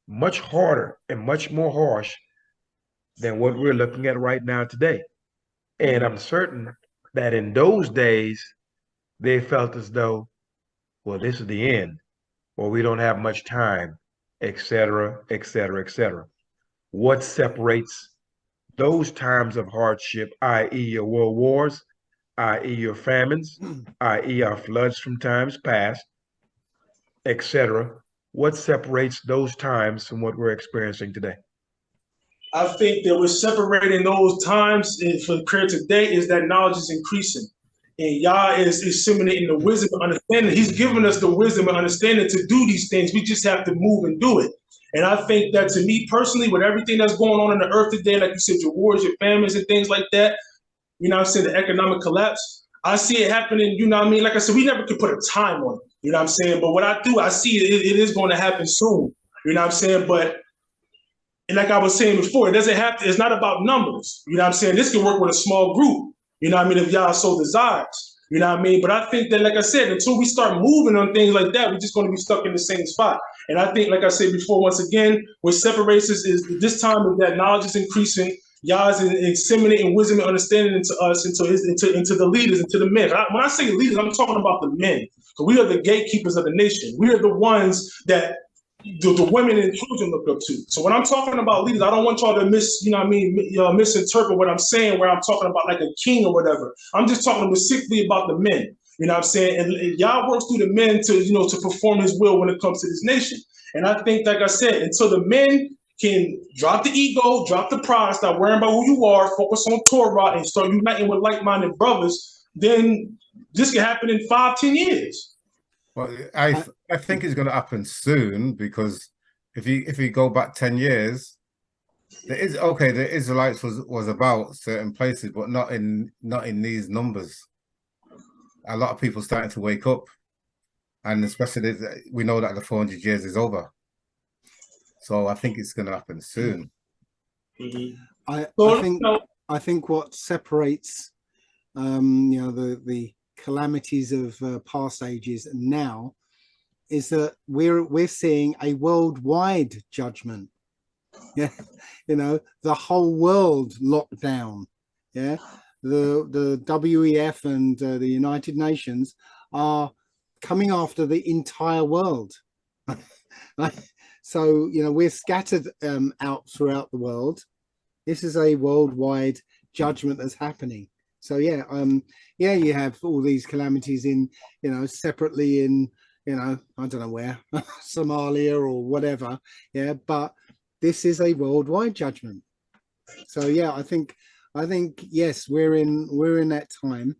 Speaker 1: much harder and much more harsh than what we're looking at right now today. And I'm certain that in those days, they felt as though, well, this is the end, or we don't have much time, et cetera, et cetera, et cetera. What separates those times of hardship, i.e. your world wars, i.e. your famines, i.e. our floods from times past, etc. What separates those times from what we're experiencing today?
Speaker 4: I think that we're separating those times from compared to today is that knowledge is increasing. And Yah is disseminating the wisdom and understanding. He's given us the wisdom and understanding to do these things. We just have to move and do it. And I think that to me personally, with everything that's going on in the earth today, like you said, your wars, your famines and things like that, you know what I'm saying, the economic collapse, I see it happening, you know what I mean? Like I said, we never could put a time on it, you know what I'm saying? But what I do, I see it is going to happen soon, you know what I'm saying? But and like I was saying before, it's not about numbers, you know what I'm saying? This can work with a small group, you know what I mean, if y'all so desires. You know what I mean? But I think that, like I said, until we start moving on things like that, we're just going to be stuck in the same spot. And I think, like I said before, once again, what separates us is this time is that knowledge is increasing. Y'all is inseminating wisdom and understanding into us, into the leaders, into the men. When I say leaders, I'm talking about the men. So we are the gatekeepers of the nation. We are the ones that the women and children look up to. So when I'm talking about leaders, I don't want y'all to misinterpret what I'm saying, where I'm talking about like a king or whatever. I'm just talking specifically about the men. You know what I'm saying? And Yah works through the men to, to perform his will when it comes to this nation. And I think, like I said, until the men can drop the ego, drop the pride, stop worrying about who you are, focus on Torah, and start uniting with like-minded brothers, then this can happen in 5-10 years.
Speaker 3: Well, I think it's going to happen soon, because if you go back 10 years, the Israelites was about certain places, but not in these numbers. A lot of people starting to wake up, and especially we know that the 400 years is over. So I think it's going to happen soon.
Speaker 2: I think what separates the calamities of past ages and now is that we're seeing a worldwide judgment. Yeah, the whole world locked down. Yeah, the WEF and the United Nations are coming after the entire world. So we're scattered out throughout the world. This is a worldwide judgment that's happening. So yeah, you have all these calamities in separately in I don't know where, Somalia or whatever. Yeah, but this is a worldwide judgment. So yeah, I think yes, we're in that time.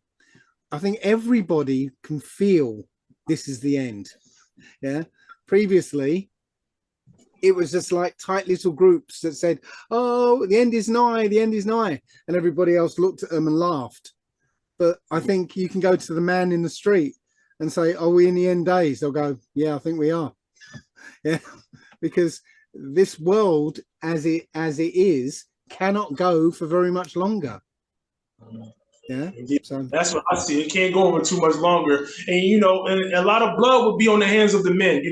Speaker 2: I think everybody can feel this is the end. Yeah, previously it was just like tight little groups that said, "Oh, the end is nigh, the end is nigh," and everybody else looked at them and laughed. But I think you can go to the man in the street and say, "Are we in the end days?" They'll go, "Yeah, I think we are." Yeah, because this world, as it is, cannot go for very much longer. Yeah, so
Speaker 4: that's what I see. It can't go over too much longer, and and a lot of blood would be on the hands of the men.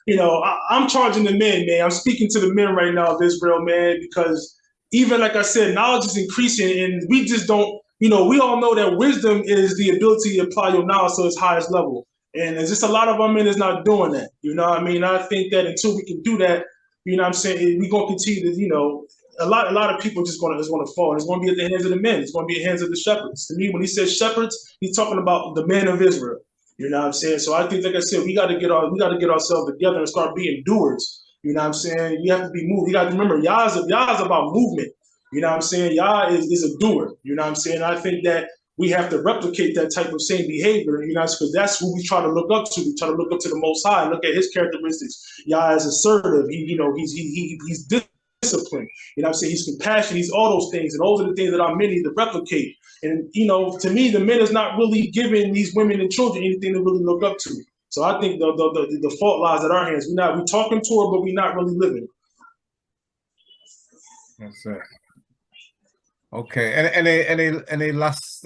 Speaker 4: I'm charging the men, man. I'm speaking to the men right now of Israel, man, because even like I said, knowledge is increasing, and we just don't. We all know that wisdom is the ability to apply your knowledge to its highest level, and there's just a lot of our men is not doing that. I think that until we can do that, what I'm saying, we're gonna continue to, a lot of people just gonna fall. And it's gonna be at the hands of the men. It's gonna be at the hands of the shepherds. To me, when he says shepherds, he's talking about the men of Israel. You know what I'm saying? So I think, like I said, we got to get ourselves together and start being doers. You know what I'm saying? You have to be moved. You got to remember, Yah is about movement. You know what I'm saying? Yah is a doer. You know what I'm saying? I think that we have to replicate that type of same behavior, because that's who we try to look up to. We try to look up to the Most High and look at his characteristics. Yah is assertive. He's disciplined. You know what I'm saying? He's compassionate. He's all those things. And those are the things that our men need to replicate. And, to me, the men is not really giving these women and children anything to really look up to. So I think the fault lies at our hands. We're talking to her, but we're not really living.
Speaker 3: That's it. Okay. Any last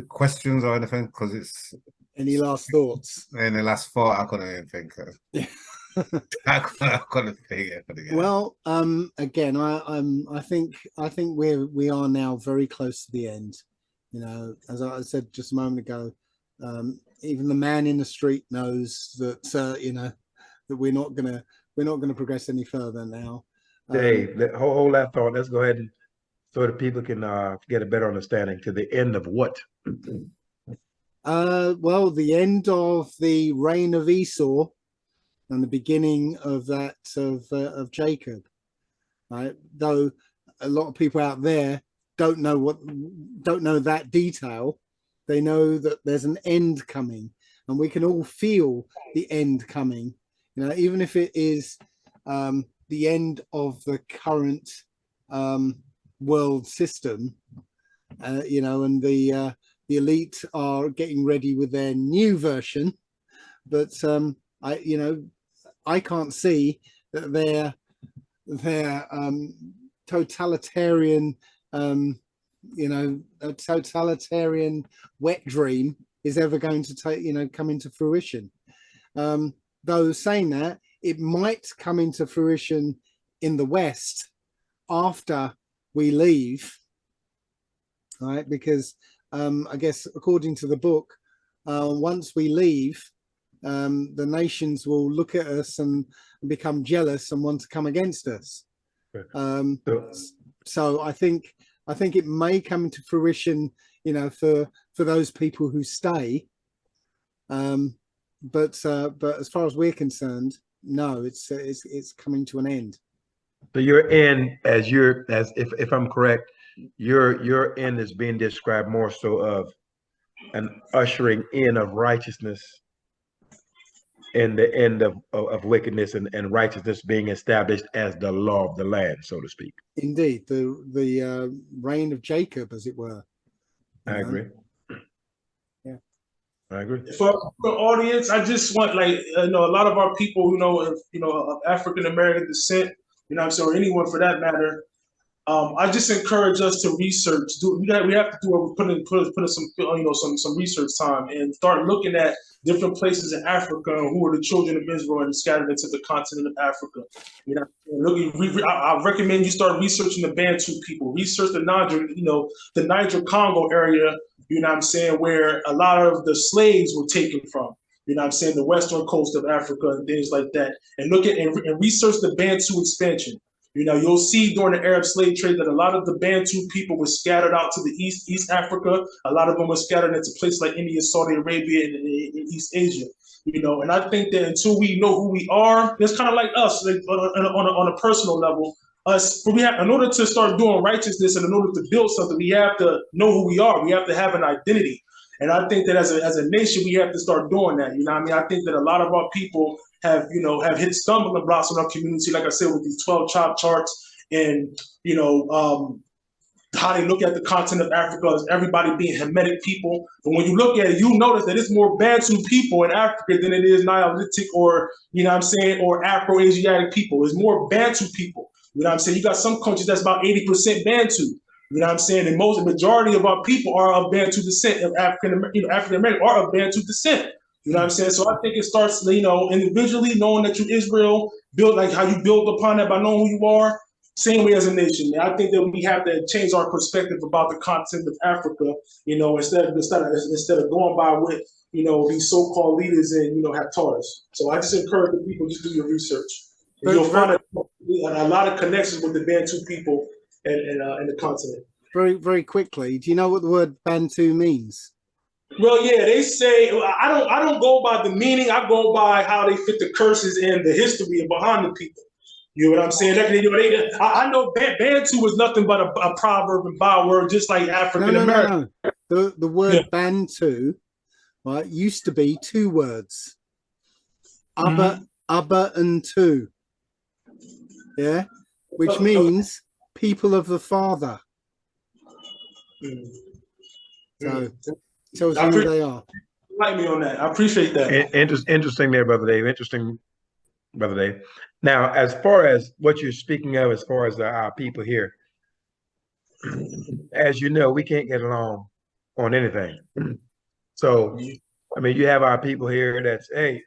Speaker 3: questions or anything? Because it's
Speaker 2: any last thoughts?
Speaker 3: Any last thought? I couldn't even think of. I couldn't think of it.
Speaker 2: Well, again, I think we are now very close to the end. As I said just a moment ago, even the man in the street knows that that we're not gonna progress any further now.
Speaker 1: Dave, hold that thought. Let's go ahead and so that people can get a better understanding to the end of what.
Speaker 2: Well, the end of the reign of Esau and the beginning of that of Jacob. Right? Though a lot of people out there don't know that detail. They know that there's an end coming, and we can all feel the end coming. Even if it is the end of the current world system, and the elite are getting ready with their new version, but I can't see that their totalitarian you know, a totalitarian wet dream is ever going to take, you know, come into fruition. Though saying that, it might come into fruition in the West after we leave, right? Because I guess according to the book, once we leave, the nations will look at us and become jealous and want to come against us. So I think it may come into fruition, you know, for those people who stay. But as far as we're concerned, no, it's coming to an end.
Speaker 1: So your end, as if I'm correct, your end is being described more so of an ushering in of righteousness and the end of wickedness and righteousness being established as the law of the land, so to speak.
Speaker 2: Indeed, the reign of Jacob, as it were.
Speaker 1: I agree.
Speaker 2: Yeah,
Speaker 1: I agree.
Speaker 4: For the audience, I just want, like, you know, a lot of our people, you know, of African American descent, you know what I'm saying, or anyone for that matter. I just encourage us to research. We have to put in some, you know, some research time and start looking at different places in Africa and who are the children of Israel and scattered into the continent of Africa. You know, I recommend you start researching the Bantu people. Research the Niger Congo area. You know what I'm saying, where a lot of the slaves were taken from. You know what I'm saying, the western coast of Africa and things like that. And look at and research the Bantu expansion. You know, you'll see during the Arab slave trade that a lot of the Bantu people were scattered out to the East Africa. A lot of them were scattered into places like India, Saudi Arabia, and East Asia. You know, and I think that until we know who we are, it's kind of like us, like on a personal level. In order to start doing righteousness and in order to build something, we have to know who we are. We have to have an identity. And I think that as a nation, we have to start doing that. You know what I mean? I think that a lot of our people have hit stumbling blocks in our community, like I said, with these 12 chop charts and, how they look at the continent of Africa as everybody being Hamitic people. But when you look at it, you notice that it's more Bantu people in Africa than it is Neolithic or, you know what I'm saying, or Afro-Asiatic people. It's more Bantu people. You know what I'm saying? You got some countries that's about 80% Bantu. You know what I'm saying? And the majority of our people are of Bantu descent, of African American are of Bantu descent. You know what I'm saying? So I think it starts, individually knowing that you Israel, build like how you build upon that by knowing who you are. Same way as a nation, man. I think that we have to change our perspective about the continent of Africa, instead of going by what, these so-called leaders have taught us. So I just encourage the people, just do your research. And you'll find a lot of connections with the Bantu people and the continent.
Speaker 2: Very, very quickly, do you know what the word Bantu means? Well,
Speaker 4: yeah, they say I don't go by the meaning. I go by how they fit the curses and the history behind the people. You know what I'm saying? I know Bantu was nothing but a proverb and byword, just like African American.
Speaker 2: No. The word Bantu, right, used to be two words, Abba and Tu. Yeah, which means people of the Father. So tells you who they are.
Speaker 4: Like me on that. I appreciate that.
Speaker 1: Interesting there, Brother Dave. Interesting, Brother Dave. Now, as far as what you're speaking of, as far as our people here, as you know, we can't get along on anything. So, I mean, you have our people here that's, hey,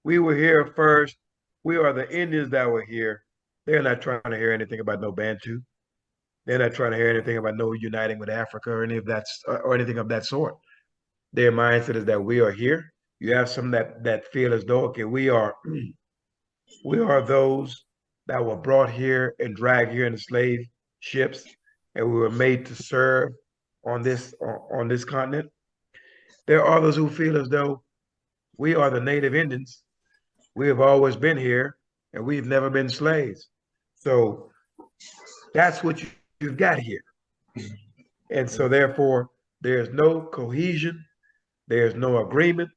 Speaker 1: we were here first. We are the Indians that were here. They're not trying to hear anything about no Bantu. They're not trying to hear anything about no uniting with Africa or anything of that sort. Their mindset is that we are here. You have some that feel as though, okay, we are those that were brought here and dragged here in the slave ships, and we were made to serve on this continent. There are others who feel as though we are the native Indians. We have always been here, and we've never been slaves. So that's what you've got here. And so therefore, there's no cohesion. There's no agreement.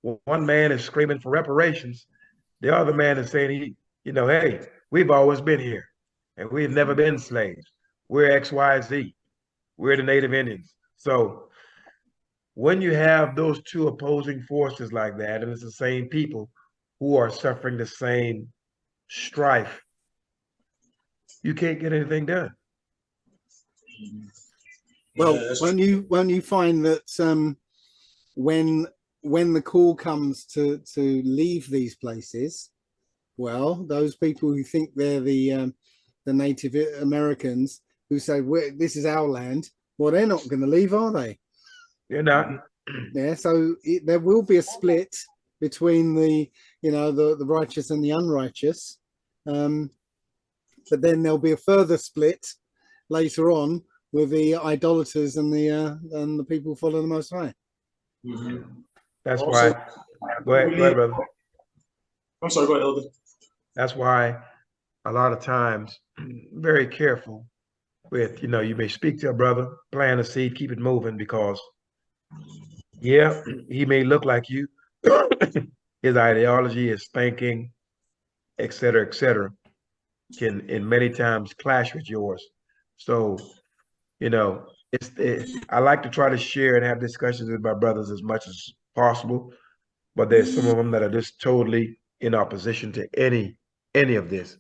Speaker 1: One man is screaming for reparations. The other man is saying, hey, we've always been here and we've never been slaves. We're X, Y, Z. We're the native Indians. So when you have those two opposing forces like that, and it's the same people who are suffering the same strife, you can't get anything done.
Speaker 2: Well,
Speaker 4: Yeah,
Speaker 2: won't you find that when the call comes to leave these places, well, those people who think they're the Native Americans who say this is our land, well, they're not going to leave, are they?
Speaker 1: You're not.
Speaker 2: Yeah, so there will be a split between the righteous and the unrighteous, but then there'll be a further split later on with the idolaters and the people who follow the Most High.
Speaker 1: That's
Speaker 4: Also,
Speaker 1: why. Go ahead, brother.
Speaker 4: I'm sorry. Go ahead, Elder.
Speaker 1: That's why a lot of times, very careful with, you may speak to a brother, plant a seed, keep it moving, because yeah, he may look like you. His ideology, his thinking, et cetera, can in many times clash with yours. So, I like to try to share and have discussions with my brothers as much as possible, but there's some of them that are just totally in opposition to any of this,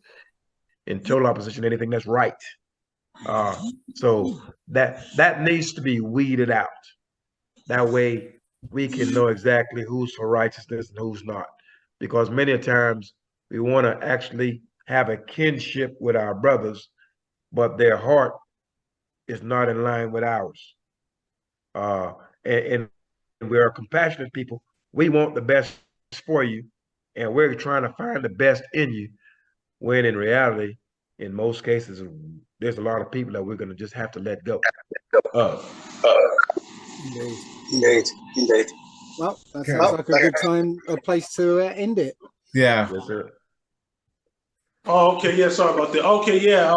Speaker 1: in total opposition to anything that's right. So that needs to be weeded out. That way we can know exactly who's for righteousness and who's not. Because many times we want to actually have a kinship with our brothers, but their heart is not in line with ours. And we are compassionate people. We want the best for you, and we're trying to find the best in you, when in reality, in most cases, there's a lot of people that we're going to just have to let go.
Speaker 2: Indeed. Well, that sounds like a good place to end it.
Speaker 3: Yeah.
Speaker 1: Yes, sir.
Speaker 4: Oh, okay. Yeah, sorry about that. Okay, yeah.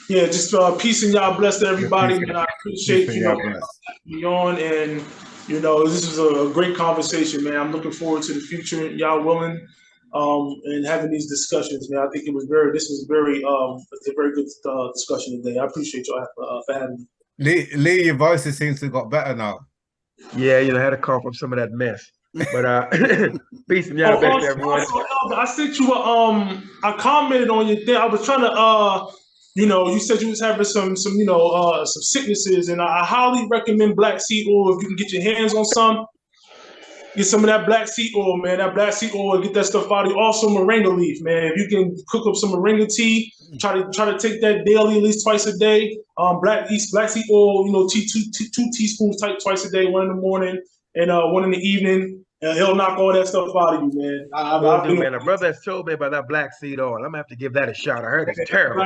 Speaker 4: Yeah, just peace and y'all bless to everybody, and I appreciate having me on, and this was a great conversation, man. I'm looking forward to the future, y'all willing, and having these discussions, man. I think this was a very good discussion today. I appreciate y'all for having me.
Speaker 3: Lee, your voice seems to have got better now.
Speaker 1: Yeah, I had to cough up some of that mess. But peace and y'all bless to everyone.
Speaker 4: Also, I sent you I commented on your thing. I was trying to you said you was having some sicknesses, and I highly recommend black seed oil if you can get your hands on some. Get some of that black seed oil, man. That black seed oil, get that stuff out of you. Also, moringa leaf, man. If you can cook up some moringa tea, try to take that daily, at least twice a day. Black seed oil, two teaspoons type twice a day, one in the morning and one in the evening. It'll knock all that stuff out of you, man.
Speaker 1: Man, a brother has told me about that black seed oil. I'm gonna have to give that a shot. I heard it's terrible.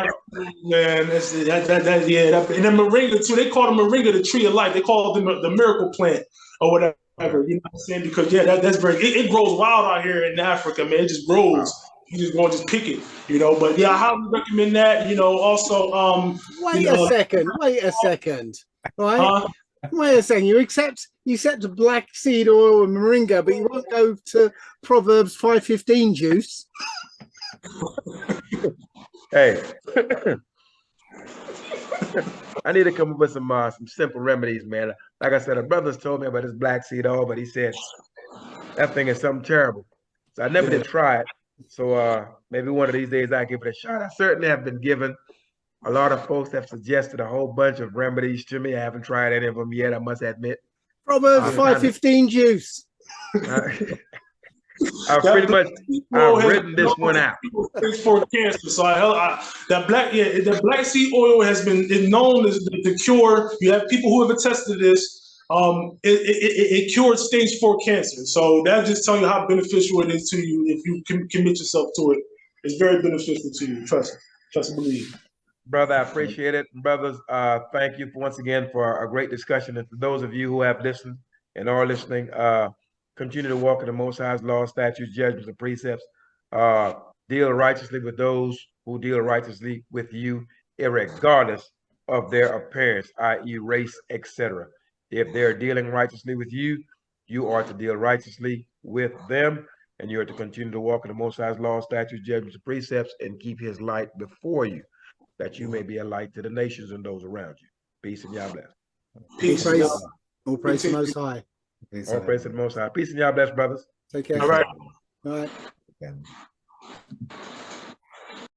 Speaker 4: Man, that's and then moringa too. They call the moringa the tree of life. They call it the miracle plant or whatever. You know what I'm saying? Because that's very. It grows wild out here in Africa, man. It just grows. You just go and just pick it, But yeah, I highly recommend that. Also,
Speaker 2: wait a second. Right? Wait a second. You accept the black seed oil and moringa, but you won't go to Proverbs 5:15 juice.
Speaker 1: Hey, I need to come up with some simple remedies, man. Like I said, a brother's told me about this black seed oil, but he said that thing is something terrible. So I never did try it. So maybe one of these days I give it a shot. I certainly have been given. A lot of folks have suggested a whole bunch of remedies to me. I haven't tried any of them yet, I must admit.
Speaker 2: Proverbs 5:15 juice.
Speaker 1: I've written this one out.
Speaker 4: For cancer, so that black seed oil has been known as the cure. You have people who have attested to this. It cured stage 4 cancer. So that just tells you how beneficial it is to you if you commit yourself to it. It's very beneficial to you. Trust and believe.
Speaker 1: Brother, I appreciate it. Brothers, thank you once again for a great discussion. And for those of you who have listened and are listening, continue to walk in the Most High's law, statutes, judgments, and precepts. Deal righteously with those who deal righteously with you, irregardless of their appearance, i.e., race, etc. If they're dealing righteously with you, you are to deal righteously with them, and you are to continue to walk in the Most High's law, statutes, judgments, and precepts, and keep His light before you, that you may be a light to the nations and those around you. Peace and y'all bless.
Speaker 2: Peace. All praise to the Most High.
Speaker 1: All praise to the Most High. Peace and y'all bless, brothers.
Speaker 2: Take care.
Speaker 4: All right.
Speaker 2: All right.